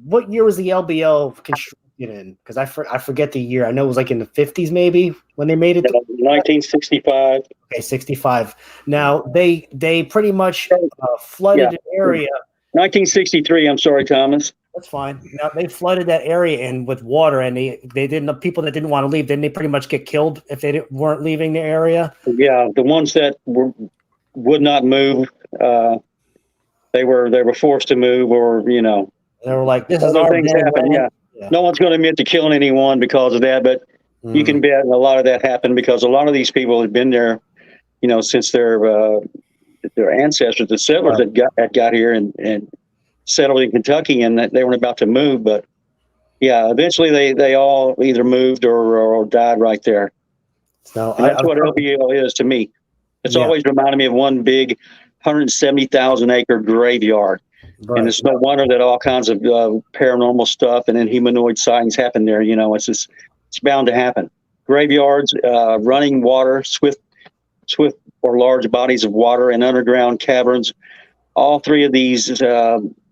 what year was the LBL constructed in? Because I forget the year. I know it was like in the 50s maybe when they made it. 1965. Okay, 65. Now they pretty much flooded an area. 1963. I'm sorry, Thomas. That's fine. Now they flooded that area in with water, and they didn't. The people that didn't want to leave, didn't they pretty much get killed if they weren't leaving the area? Yeah, the ones that would not move, they were forced to move, or they were like, "This is our things happen." Yeah, no one's going to admit to killing anyone because of that, but you can bet a lot of that happened because a lot of these people had been there, since their ancestors, the settlers that got here and settled in Kentucky, and that they weren't about to move. But yeah, eventually they all either moved or died right there. So that's what LBL is to me. It's always reminded me of one big 170,000 acre graveyard. Right. And it's no wonder that all kinds of paranormal stuff and then humanoid sightings happen there. It's bound to happen. Graveyards, running water, swift or large bodies of water, and underground caverns. All three of these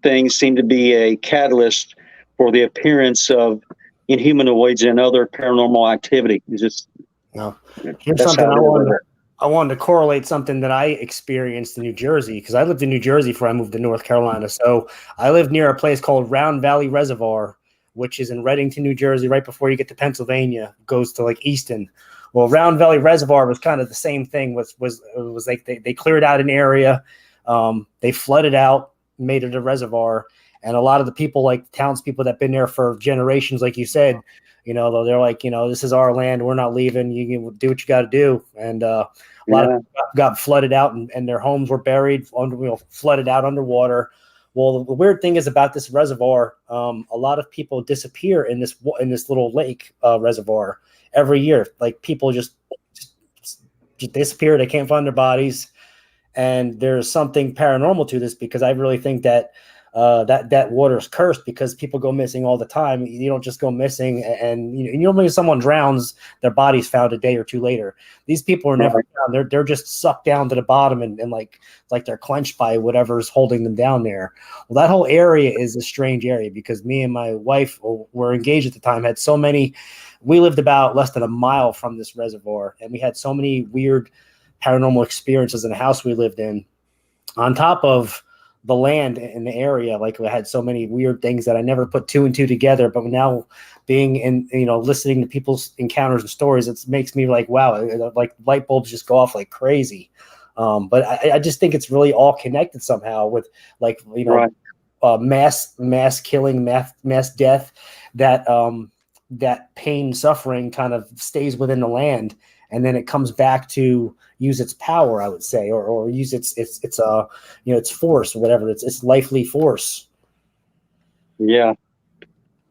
things seem to be a catalyst for the appearance of inhumanoids and other paranormal activity. Here's something I wanted to correlate something that I experienced in New Jersey, because I lived in New Jersey before I moved to North Carolina. So I lived near a place called Round Valley Reservoir, which is in Reddington, New Jersey, right before you get to Pennsylvania. It goes to like Easton. Well, Round Valley Reservoir was kind of the same thing. It was like they cleared out an area, they flooded out, made it a reservoir, and a lot of the people, like townspeople that've been there for generations, like you said, they're like, this is our land, we're not leaving. You can do what you got to do, and a lot of people got flooded out, and their homes were buried, flooded out underwater. Well, the weird thing is about this reservoir, a lot of people disappear in this little lake reservoir every year. Like people just disappear. They can't find their bodies. And there's something paranormal to this, because I really think that that water is cursed, because people go missing all the time. You don't just go missing, and when someone drowns, their body's found a day or two later. These people are never found. They're just sucked down to the bottom, and like they're clenched by whatever's holding them down there. Well, that whole area is a strange area, because me and my wife were engaged at the time, had so many. We lived about less than a mile from this reservoir, and we had so many weird paranormal experiences in the house we lived in, on top of the land in the area. Like, we had so many weird things that I never put two and two together, but now being in, listening to people's encounters and stories, it makes me like, wow, like light bulbs just go off like crazy. But I just think it's really all connected somehow with, like, mass killing, mass death, that pain, suffering kind of stays within the land, and then it comes back to use its power, I would say, or use its force, or whatever, its lively force. Yeah.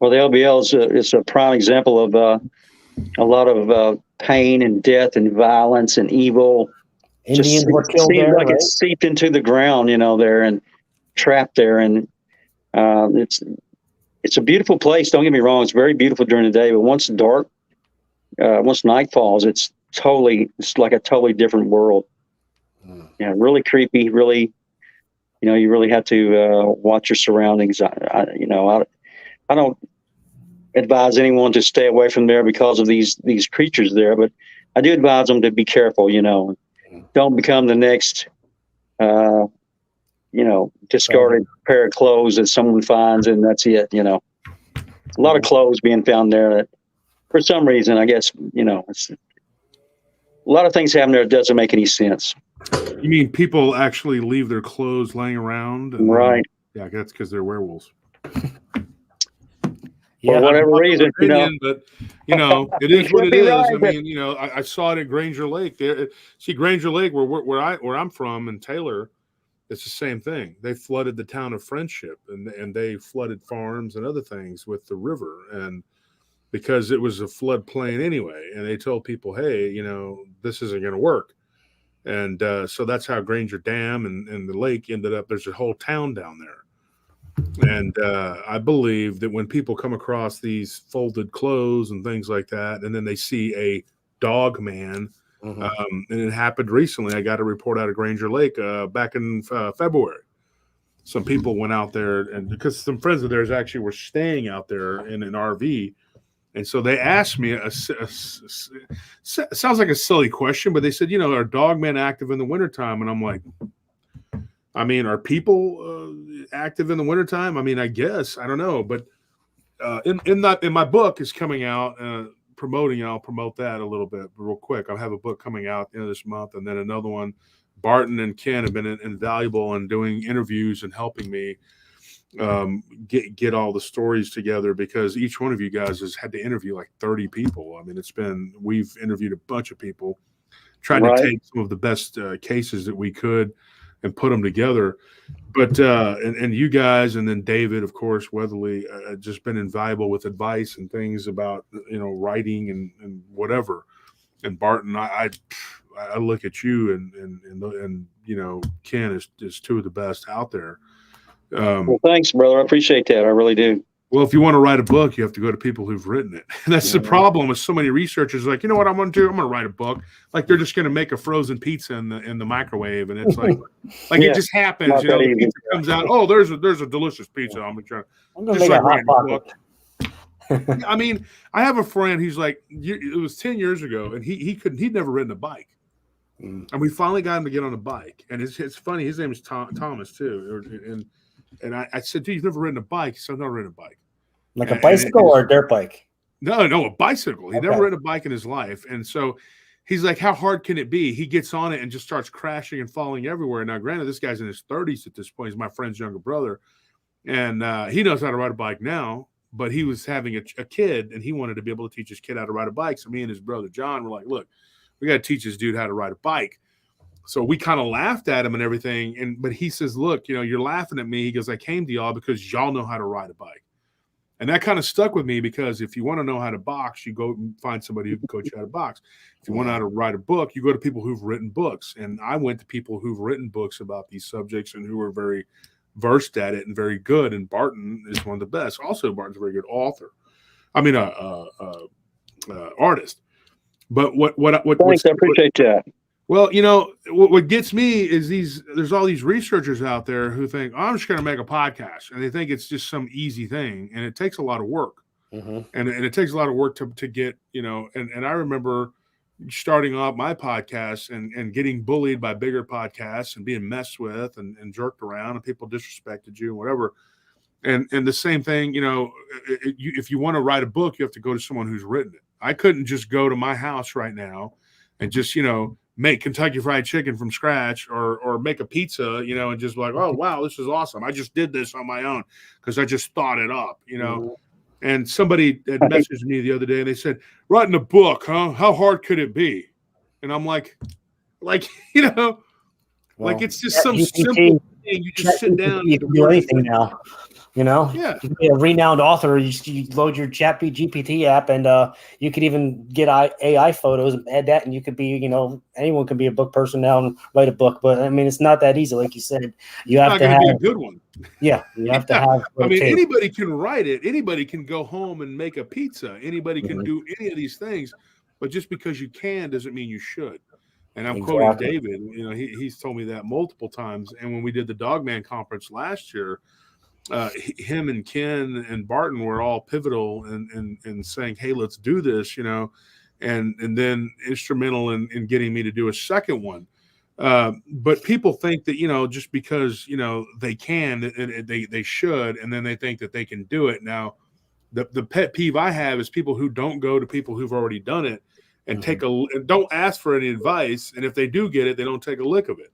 Well, the LBL is a prime example of a lot of pain and death and violence and evil. Indians were killed there, like, right? It's seeped into the ground, there, and trapped there. And it's a beautiful place. Don't get me wrong; it's very beautiful during the day, but once night falls, it's like a totally different world. Yeah, really creepy. Really, you really have to watch your surroundings. I don't advise anyone to stay away from there because of these creatures there, but I do advise them to be careful. Don't become the next, discarded pair of clothes that someone finds, and that's it. A lot of clothes being found there that, for some reason, I guess, it's a lot of things happen there. It doesn't make any sense. You mean people actually leave their clothes laying around? Right. Yeah, that's because they're werewolves. Yeah, for whatever reason, but it is what it is. Right. I mean, I saw it at Granger Lake. There, see, Granger Lake, where I'm from, in Taylor, it's the same thing. They flooded the town of Friendship, and they flooded farms and other things with the river, and because it was a floodplain anyway, and they told people, hey, this isn't going to work. And so that's how Granger Dam and the lake ended up. There's a whole town down there. And I believe that when people come across these folded clothes and things like that, and then they see a dog man, and it happened recently. I got a report out of Granger Lake back in February. Some people went out there, and because some friends of theirs actually were staying out there in an RV. And so they asked me, sounds like a silly question, but they said, are dogmen active in the wintertime? And I'm like, I mean, are people active in the wintertime? I mean, I guess, I don't know. But in my book is coming out, promoting, I'll promote that a little bit real quick. I'll have a book coming out at the end of this month, and then another one. Barton and Ken have been invaluable in doing interviews and helping me get all the stories together, because each one of you guys has had to interview like 30 people. I mean, we've interviewed a bunch of people, trying to take some of the best cases that we could and put them together. But and you guys, and then David, of course, Weatherly, just been invaluable with advice and things about writing and whatever. And Barton, I look at you and Ken is two of the best out there. Well, thanks, brother. I appreciate that. I really do. Well, if you want to write a book, you have to go to people who've written it. And that's the problem with so many researchers. Like, what I'm going to do? I'm going to write a book. Like, they're just going to make a frozen pizza in the microwave, and it's like it just happens. The pizza comes out. Oh, there's a delicious pizza. I'm going to make a hot book. I mean, I have a friend. He's like, it was 10 years ago, and he'd never ridden a bike. And we finally got him to get on a bike. And it's funny. His name is Thomas too. And I said, dude, you've never ridden a bike? He said, I've never ridden a bike. Like a bicycle or a dirt bike? No, a bicycle. He never ridden a bike in his life. And so he's like, how hard can it be? He gets on it and just starts crashing and falling everywhere. Now, granted, this guy's in his 30s at this point. He's my friend's younger brother. And he knows how to ride a bike now. But he was having a kid, and he wanted to be able to teach his kid how to ride a bike. So me and his brother, John, were like, look, we got to teach this dude how to ride a bike. So we kind of laughed at him and everything. But he says, look, you're laughing at me. He goes, I came to y'all because y'all know how to ride a bike. And that kind of stuck with me, because if you want to know how to box, you go and find somebody who can coach you how to box. If you want to know how to write a book, you go to people who've written books. And I went to people who've written books about these subjects and who are very versed at it and very good. And Barton is one of the best. Also, Barton's a very good author. I mean, artist. But Thanks, I appreciate that. Well, you know, what gets me is there's all these researchers out there who think, oh, I'm just going to make a podcast. And they think it's just some easy thing. And it takes a lot of work. And it takes a lot of work to get, you know, and I remember starting off my podcast and getting bullied by bigger podcasts and being messed with and jerked around, and people disrespected you and whatever. And the same thing, you know, if you want to write a book, you have to go to someone who's written it. I couldn't just go to my house right now and just, you know, make Kentucky Fried Chicken from scratch or make a pizza, you know, and just like, oh, wow, this is awesome. I just did this on my own because I just thought it up, you know. And somebody had messaged me the other day and they said, writing a book, huh? How hard could it be? And I'm like, you know, well, like it's just some simple thing. You just sit down. You can do anything now. You know, yeah. You can be a renowned author. You load your GPT app, and you could even get AI photos and add that, and you could be, you know, anyone can be a book person now and write a book. But I mean, it's not that easy, like you said. You have to have be a good one. Yeah, you have to have. I mean, anybody can write it. Anybody can go home and make a pizza. Anybody can do any of these things. But just because you can doesn't mean you should. And I'm quoting David. You know, he's told me that multiple times. And when we did the Dogman conference last year, him and Ken and Barton were all pivotal in saying, hey, let's do this, you know, and then instrumental in getting me to do a second one. But people think that, you know, just because, you know, they can, they should, and then they think that they can do it. Now, the pet peeve I have is people who don't go to people who've already done it and don't ask for any advice. And if they do get it, they don't take a lick of it.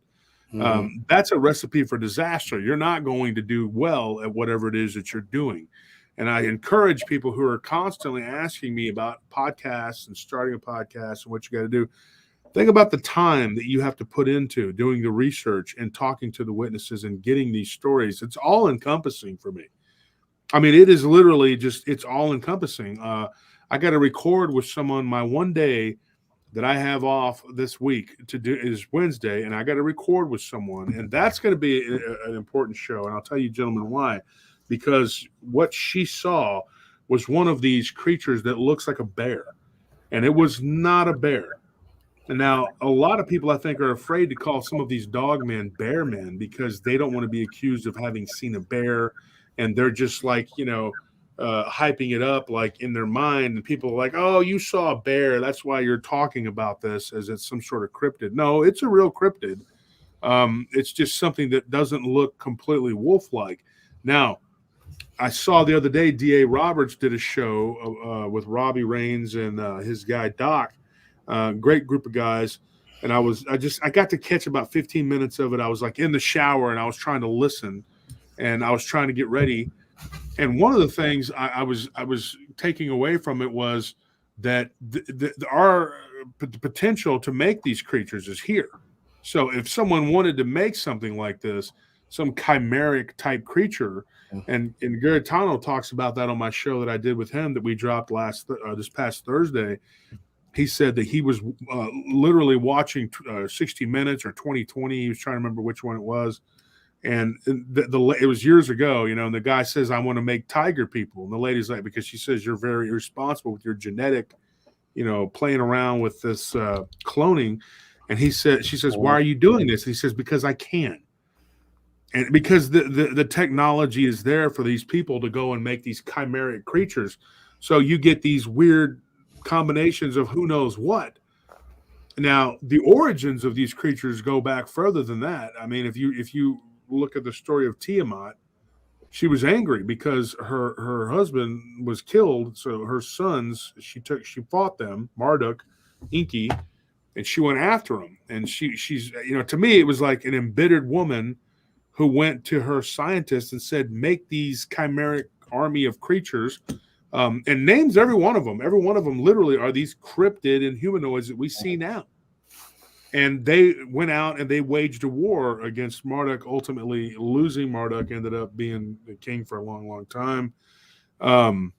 That's a recipe for disaster. You're not going to do well at whatever it is that you're doing. And I encourage people who are constantly asking me about podcasts and starting a podcast and what you got to do. Think about the time that you have to put into doing the research and talking to the witnesses and getting these stories. It's all encompassing for me. I mean, it is literally just, it's all encompassing. I got to record with someone. My one day that I have off this week to do is Wednesday, and I got to record with someone, and that's going to be an important show. And I'll tell you, gentlemen, why. Because what she saw was one of these creatures that looks like a bear, and it was not a bear. And now a lot of people, I think, are afraid to call some of these dog men bear men because they don't want to be accused of having seen a bear, and they're just like, you know, hyping it up like in their mind, and people are like, oh, you saw a bear, that's why you're talking about this as it's some sort of cryptid. No, it's a real cryptid. It's just something that doesn't look completely wolf-like. Now, I saw the other day D.A. Roberts did a show with Robbie Raines and his guy Doc, great group of guys, and I got to catch about 15 minutes of it. I was like in the shower and I was trying to listen and I was trying to get ready. And one of the things I was taking away from it was that our potential to make these creatures is here. So if someone wanted to make something like this, some chimeric type creature, and Gaetano talks about that on my show that I did with him that we dropped this past Thursday. He said that he was literally watching 60 Minutes or 2020. He was trying to remember which one it was. And it was years ago, you know, and the guy says, I want to make tiger people. And the lady's like, because she says, you're very irresponsible with your genetic, you know, playing around with this cloning. And she says, why are you doing this? And he says, because I can. And because the technology is there for these people to go and make these chimeric creatures. So you get these weird combinations of who knows what. Now, the origins of these creatures go back further than that. I mean, if you look at the story of Tiamat, she was angry because her husband was killed. So her sons, she fought them, Marduk, Enki, and she went after them. And she's, you know, to me, it was like an embittered woman who went to her scientists and said, make these chimeric army of creatures, and names every one of them. Every one of them literally are these cryptid Inhumanoids that we see now. And they went out and they waged a war against Marduk, ultimately losing. Marduk ended up being the king for a long, long time. And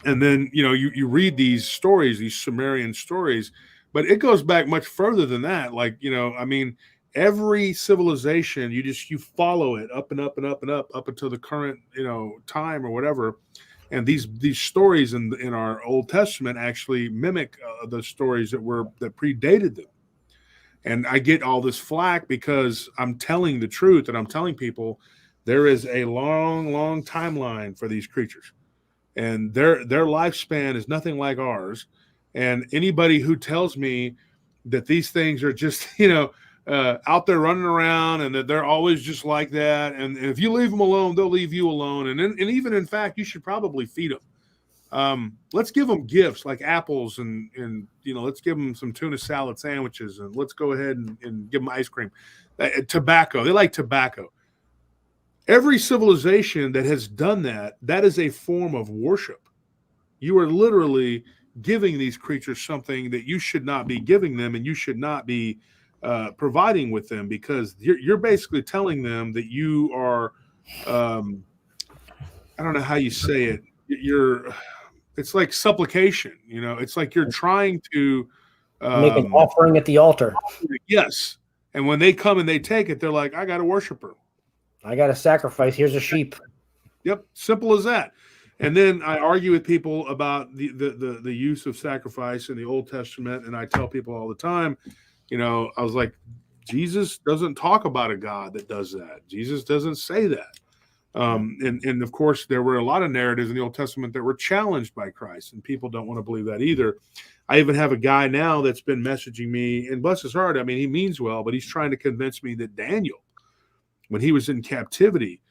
then, you read these stories, these Sumerian stories, but it goes back much further than that. Like, every civilization, you follow it up and up and up and up until the current, time or whatever. And these stories in our Old Testament actually mimic the stories that predated them. And I get all this flack because I'm telling the truth, and I'm telling people there is a long, long timeline for these creatures, and their lifespan is nothing like ours. And anybody who tells me that these things are just out there running around and that they're always just like that, and if you leave them alone, they'll leave you alone, and even in fact, you should probably feed them. Let's give them gifts like apples, and let's give them some tuna salad sandwiches, and let's go ahead and give them ice cream. Tobacco, they like tobacco. Every civilization that has done that is a form of worship. You are literally giving these creatures something that you should not be giving them, and you should not be providing with them, because you're basically telling them that you are, I don't know how you say it. It's like supplication, it's like you're trying to make an offering at the altar. Yes. And when they come and they take it, they're like, I got to worship her. I got to sacrifice. Here's a sheep. Yep. Simple as that. And then I argue with people about the use of sacrifice in the Old Testament. And I tell people all the time, I was like, Jesus doesn't talk about a God that does that. Jesus doesn't say that. And of course, there were a lot of narratives in the Old Testament that were challenged by Christ, and people don't want to believe that either. I even have a guy now that's been messaging me, and bless his heart, I mean, he means well, but he's trying to convince me that Daniel, when he was in captivity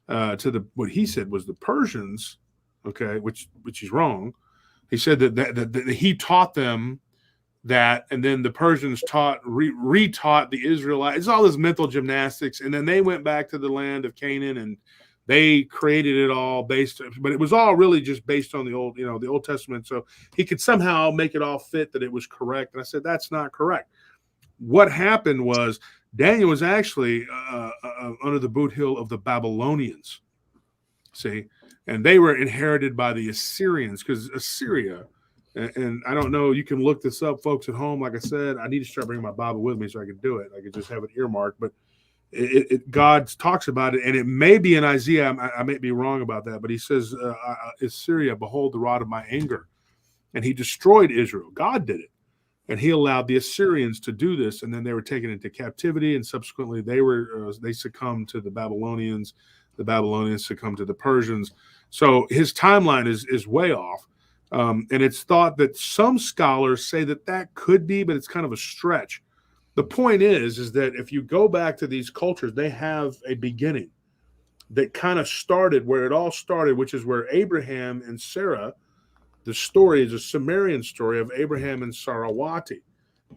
to what he said was the Persians, okay, which is wrong. He said that he taught them that, and then the Persians retaught the Israelites. It's all this mental gymnastics, and then they went back to the land of Canaan, and they created it all but it was all really just based on the Old Testament. So he could somehow make it all fit that it was correct. And I said, that's not correct. What happened was Daniel was actually under the boot heel of the Babylonians. See, and they were inherited by the Assyrians, because Assyria, and I don't know, you can look this up, folks at home. Like I said, I need to start bringing my Bible with me so I can do it. I could just have it earmarked, but God talks about it, and it may be in Isaiah. I may be wrong about that, but he says, Assyria, behold the rod of my anger. And he destroyed Israel. God did it. And he allowed the Assyrians to do this, and then they were taken into captivity, and subsequently they succumbed to the Babylonians. The Babylonians succumbed to the Persians. So his timeline is way off. And it's thought that some scholars say that could be, but it's kind of a stretch. The point is that if you go back to these cultures, they have a beginning that kind of started where it all started, which is where Abraham and Sarah, the story is a Sumerian story of Abraham and Sarawati,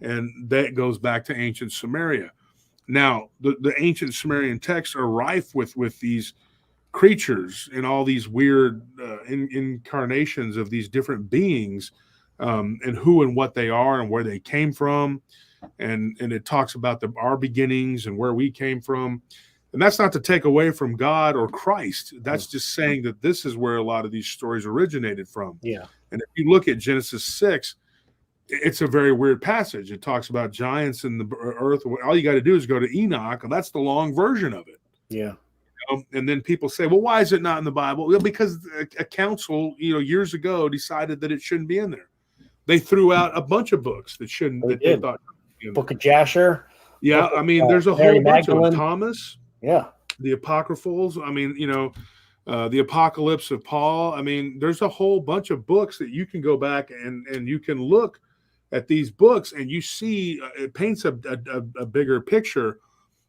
and that goes back to ancient Samaria. Now, the ancient Sumerian texts are rife with these creatures and all these weird incarnations of these different beings, and who and what they are and where they came from. And it talks about our beginnings and where we came from. And that's not to take away from God or Christ. That's just saying that this is where a lot of these stories originated from. Yeah. And if you look at Genesis 6, it's a very weird passage. It talks about giants in the earth. All you got to do is go to Enoch, and that's the long version of it. Yeah. And then people say, well, why is it not in the Bible? Well, because a council, years ago decided that it shouldn't be in there. They threw out a bunch of books that shouldn't. They thought. Book of Jasher. Yeah, I mean, there's a whole bunch of them. Thomas. Yeah. The Apocryphals. I mean, the Apocalypse of Paul. I mean, there's a whole bunch of books that you can go back and you can look at these books, and you see it paints a bigger picture.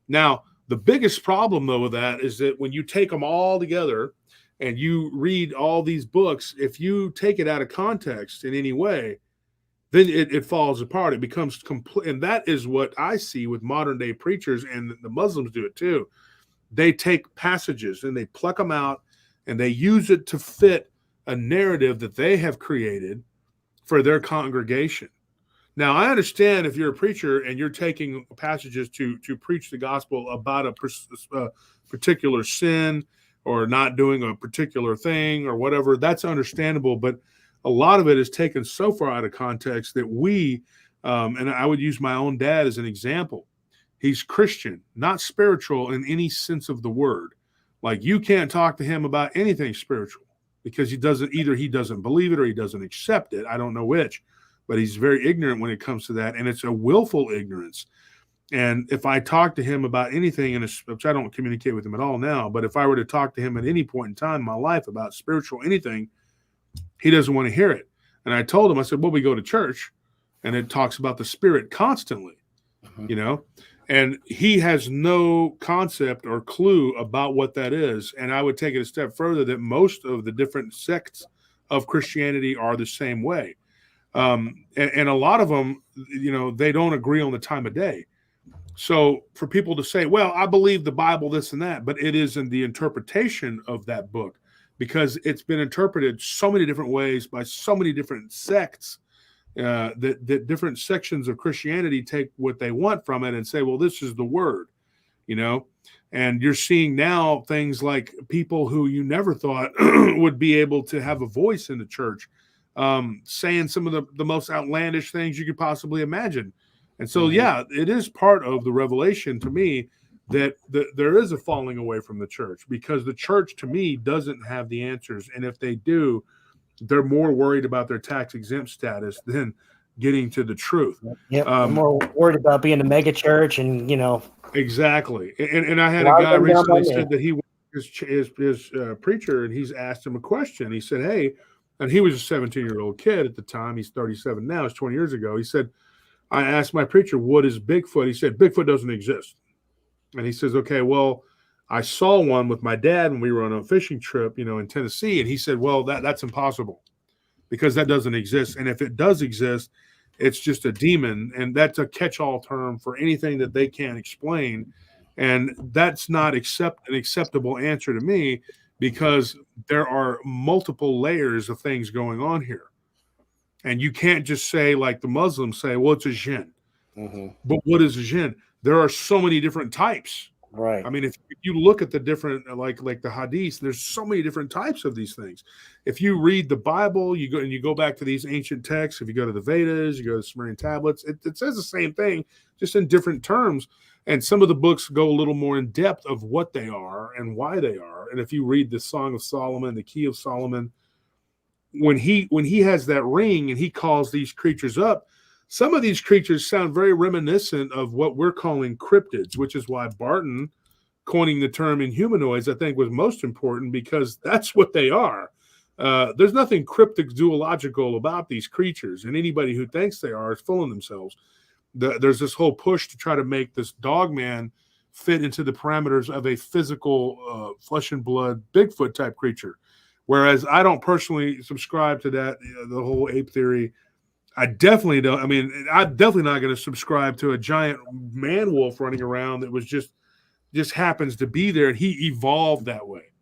Now, the biggest problem, though, with that is that when you take them all together and you read all these books, if you take it out of context in any way, then it falls apart. It becomes complete. And that is what I see with modern day preachers, and the Muslims do it too. They take passages and they pluck them out and they use it to fit a narrative that they have created for their congregation. Now, I understand if you're a preacher and you're taking passages to preach the gospel about a particular sin or not doing a particular thing or whatever, that's understandable. But a lot of it is taken so far out of context that and I would use my own dad as an example. He's Christian, not spiritual in any sense of the word. Like, you can't talk to him about anything spiritual because he doesn't believe it or he doesn't accept it. I don't know which, but he's very ignorant when it comes to that. And it's a willful ignorance. And if I talk to him about anything, which I don't communicate with him at all now, but if I were to talk to him at any point in time in my life about spiritual anything, he doesn't want to hear it. And I told him, I said, well, we go to church and it talks about the Spirit constantly, you know, and he has no concept or clue about what that is. And I would take it a step further that most of the different sects of Christianity are the same way. And a lot of them, you know, they don't agree on the time of day. So for people to say, well, I believe the Bible, this and that, but it is in the interpretation of that book, because it's been interpreted so many different ways by so many different sects, that different sections of Christianity take what they want from it and say, well, this is the word, you know. And you're seeing now things like people who you never thought would be able to have a voice in the church, saying some of the most outlandish things you could possibly imagine. And so, yeah, it is part of the revelation to me that there is a falling away from the church, because the church, to me, doesn't have the answers. And if they do, they're more worried about their tax-exempt status than getting to the truth. Yep, they're more worried about being a mega church and, you know. Exactly. And I had a guy recently said that he his preacher, and he's asked him a question. He said, hey, and he was a 17-year-old kid at the time. He's 37 now. It's 20 years ago. He said, I asked my preacher, what is Bigfoot? He said, Bigfoot doesn't exist. And he says, okay, well, I saw one with my dad when we were on a fishing trip, you know, in Tennessee. And he said, well, that's impossible, because that doesn't exist. And if it does exist, it's just a demon. And that's a catch-all term for anything that they can't explain. And that's not an acceptable answer to me, because there are multiple layers of things going on here. And you can't just say, like the Muslims say, well, it's a jinn. But what is a jinn? There are so many different types. Right. I mean, if you look at the different, like the hadiths, there's so many different types of these things. If you read the Bible, you go back to these ancient texts. If you go to the Vedas, you go to the Sumerian tablets, it says the same thing, just in different terms. And some of the books go a little more in depth of what they are and why they are. And if you read the Song of Solomon, the Key of Solomon, when he has that ring and he calls these creatures up, some of these creatures sound very reminiscent of what we're calling cryptids, which is why Barton coining the term Inhumanoids, I think, was most important, because that's what they are. There's nothing cryptic zoological about these creatures, and anybody who thinks they are is fooling themselves. There's this whole push to try to make this dogman fit into the parameters of a physical flesh and blood Bigfoot type creature. Whereas I don't personally subscribe to that, the whole ape theory. I definitely don't. I mean, I'm definitely not going to subscribe to a giant man wolf running around that was just happens to be there and he evolved that way.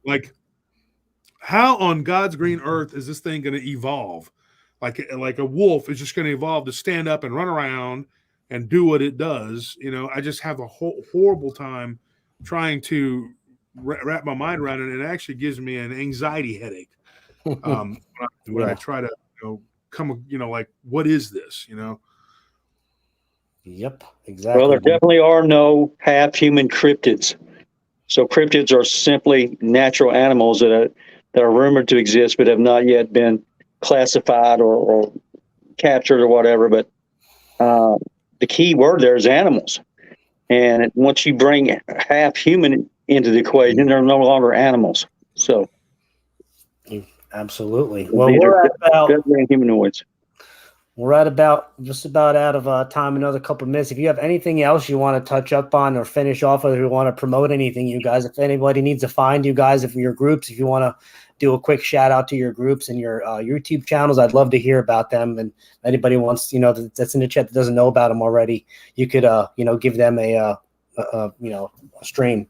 Like, how on God's green earth is this thing going to evolve? Like a wolf is just going to evolve to stand up and run around and do what it does. You know, I just have a horrible time trying to wrap my mind around it. And it actually gives me an anxiety headache when I try to, like, what is this, you know? Yep, exactly. Well, there definitely are no half-human cryptids. So cryptids are simply natural animals that are rumored to exist but have not yet been classified or captured or whatever. But the key word there is animals. And once you bring half-human into the equation, they're no longer animals. So, absolutely. Well, we're at about humanoids. We're at just about out of time. Another couple of minutes. If you have anything else you want to touch up on or finish off, or if you want to promote anything, you guys, if anybody needs to find you guys, if your groups, if you want to do a quick shout out to your groups and your YouTube channels, I'd love to hear about them. And anybody wants, that's in the chat that doesn't know about them already, you could, give them a stream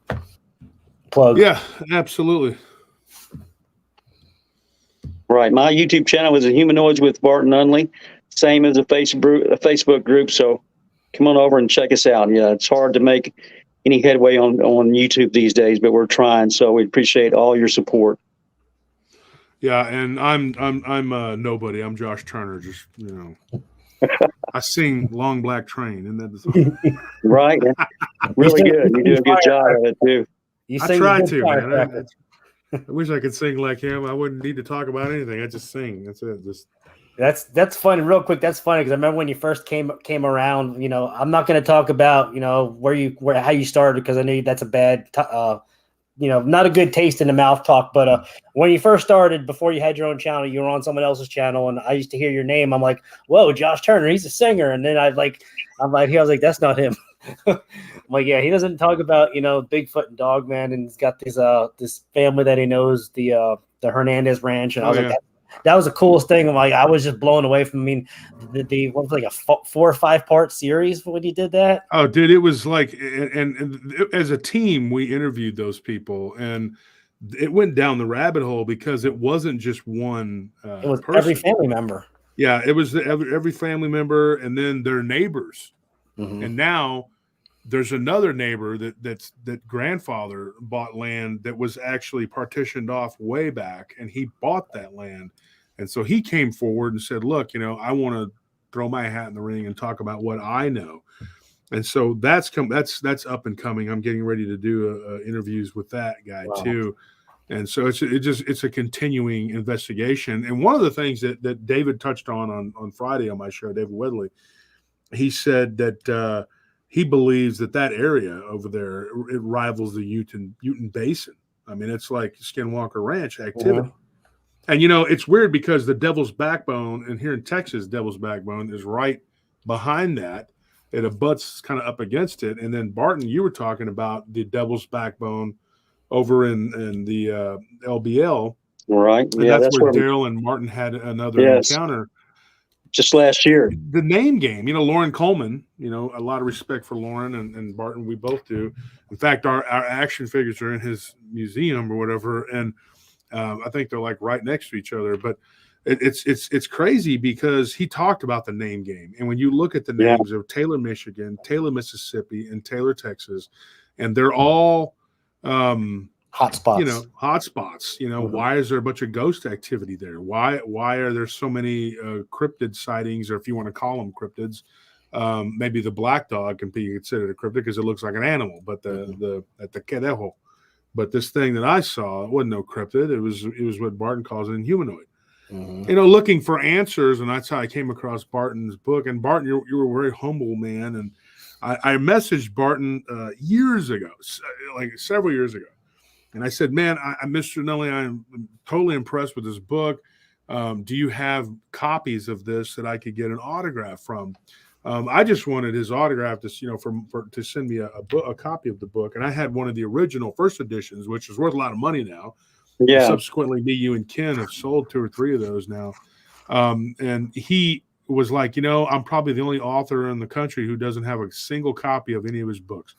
plug. Yeah, absolutely. Right. My YouTube channel is Inhumanoids-Barton Nunnelly, same as a Facebook group. So come on over and check us out. Yeah, it's hard to make any headway on YouTube these days, but we're trying. So we appreciate all your support. Yeah, and I'm nobody. I'm Josh Turner. Just I sing "Long Black Train," and that's right. Really good. You do a good job of it too. I try to, man. I wish I could sing like him. I wouldn't need to talk about anything. I just sing. That's it. That's funny. Real quick, that's funny because I remember when you first came around. I'm not going to talk about how you started because I knew that's a bad not a good taste in the mouth talk. But when you first started, before you had your own channel, you were on someone else's channel, and I used to hear your name. I'm like, whoa, Josh Turner, he's a singer. And then I was like, that's not him. I'm like, yeah, he doesn't talk about Bigfoot and Dogman, and he's got this family that he knows, the Hernandez Ranch, and I was like, that was the coolest thing. I'm like, I was just blown away from. I mean, what was like a 4 or 5 part series when you did that? Oh, dude, it was like, and as a team, we interviewed those people, and it went down the rabbit hole because it wasn't just one. It was person. Every family member. Yeah, it was every family member, and then their neighbors, and now there's another neighbor that grandfather bought land that was actually partitioned off way back, and he bought that land. And so he came forward and said, look, I want to throw my hat in the ring and talk about what I know. And so that's up and coming. I'm getting ready to do interviews with that guy too. And so it's a continuing investigation. And one of the things that David touched on Friday on my show, David Wedley, he said that he believes that area over there, it rivals the Ute Basin. I mean, it's like Skinwalker Ranch activity. And, it's weird because the Devil's Backbone, and here in Texas, Devil's Backbone is right behind that. It abuts kind of up against it. And then, Barton, you were talking about the Devil's Backbone over in the LBL. Right. And that's where Daryl and Martin had another encounter. Just last year. The name game, Lauren Coleman, a lot of respect for Lauren and Barton. We both do. In fact, our action figures are in his museum or whatever. And I think they're like right next to each other, but it's crazy because he talked about the name game. And when you look at the names of Taylor, Michigan, Taylor, Mississippi, and Taylor, Texas, and they're all hotspots. Hotspots. Why is there a bunch of ghost activity there? Why are there so many cryptid sightings, or if you want to call them cryptids? Maybe the black dog can be considered a cryptid because it looks like an animal, but the Quedejo. But this thing that I saw, it wasn't no cryptid. It was what Barton calls an inhumanoid. Looking for answers, and that's how I came across Barton's book. And Barton, you were a very humble man, and I messaged Barton years ago, like several years ago, and I said, "Man, Mr. Nunnelly, I'm totally impressed with this book. Do you have copies of this that I could get an autograph from?" I just wanted his autograph to send me a copy of the book, and I had one of the original first editions, which is worth a lot of money now. Yeah. Subsequently, me, you, and Ken have sold 2 or 3 of those now. And he was like, I'm probably the only author in the country who doesn't have a single copy of any of his books.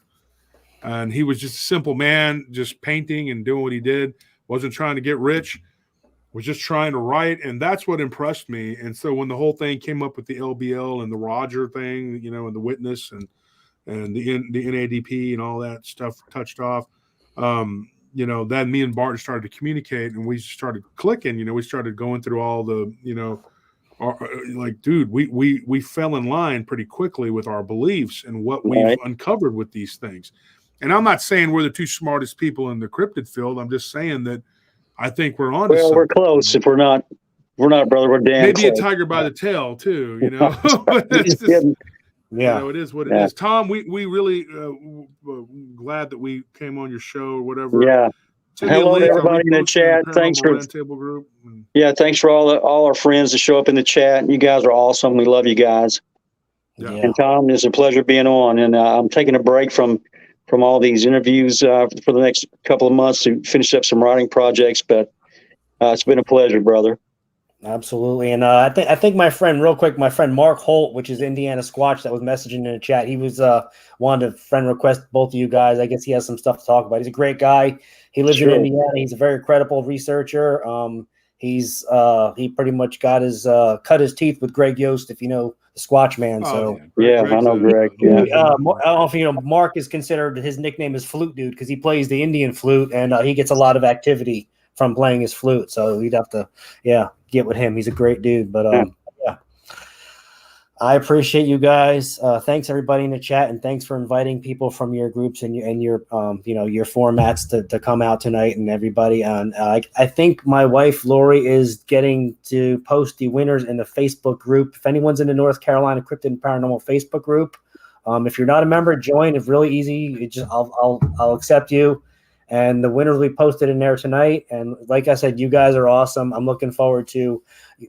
And he was just a simple man, just painting and doing what he did. Wasn't trying to get rich. Was just trying to write, and that's what impressed me. And so when the whole thing came up with the LBL and the Roger thing, and the witness and the NADP and all that stuff touched off, then me and Barton started to communicate, and we started clicking. We started going through all the, we fell in line pretty quickly with our beliefs and what we've uncovered with these things. And I'm not saying we're the 2 smartest people in the cryptid field. I'm just saying that I think we're on. Well, we're close. If we're not, brother. We're damn maybe close. A tiger by the tail too. But it's just, it is what it is. Tom, we really glad that we came on your show or whatever. Yeah. Hello to everybody in the chat. Thanks for Roundtable group. Thanks for all our friends that show up in the chat. You guys are awesome. We love you guys. Yeah. And Tom, it's a pleasure being on. And I'm taking a break from all these interviews for the next couple of months to finish up some writing projects. But it's been a pleasure, brother. Absolutely. And I think my friend Mark Holt, which is Indiana Squatch, that was messaging in the chat, he was wanted to friend request both of you guys. I guess he has some stuff to talk about. He's a great guy. He lives in Indiana. He's a very credible researcher. he pretty much got his cut his teeth with Greg Yost, if you know the Squatch Man. So yeah, I know Greg. Yeah. I don't know if you know, Mark is considered, his nickname is Flute Dude because he plays the Indian flute, and he gets a lot of activity from playing his flute. So you'd have to, get with him. He's a great dude. But yeah, I appreciate you guys. Thanks everybody in the chat, and thanks for inviting people from your groups and your your formats to come out tonight, and everybody. And I think my wife Lori is getting to post the winners in the Facebook group. If anyone's in the North Carolina Cryptid and Paranormal Facebook group, if you're not a member, join. It's really easy. I'll accept you. And the winners will be posted in there tonight. And like I said, you guys are awesome. I'm looking forward to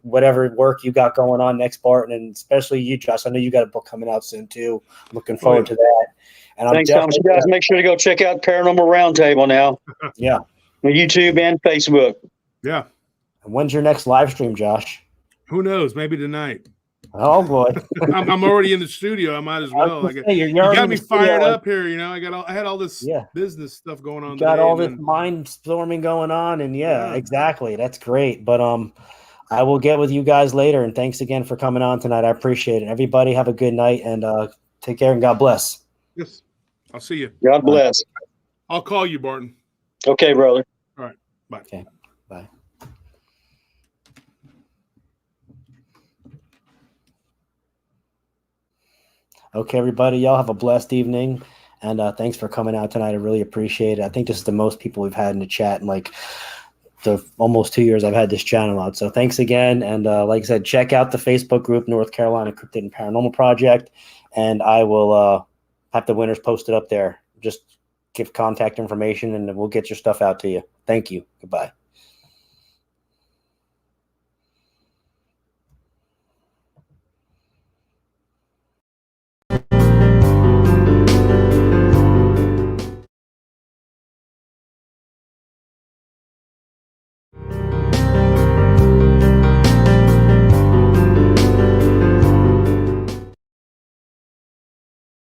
whatever work you got going on next, Barton, and especially you, Josh. I know you got a book coming out soon too. Looking forward to that. And thanks, Thomas. You guys make sure to go check out Paranormal Roundtable now. Yeah. On YouTube and Facebook. Yeah. And when's your next live stream, Josh? Who knows? Maybe tonight. Oh boy. I'm already in the studio. I might as well. You got me fired up here. I had all this business stuff going on. Got all this mind storming going on, and exactly. That's great. But I will get with you guys later. And thanks again for coming on tonight. I appreciate it. Everybody have a good night, and take care, and God bless. Yes, I'll see you. God bless. I'll call you, Barton. Okay, brother. All right. Bye. Okay. Bye. Okay, everybody, y'all have a blessed evening, and thanks for coming out tonight. I really appreciate it. I think this is the most people we've had in the chat in like the almost 2 years I've had this channel out. So thanks again, and like I said, check out the Facebook group, North Carolina Cryptid and Paranormal Project, and I will have the winners posted up there. Just give contact information, and we'll get your stuff out to you. Thank you. Goodbye.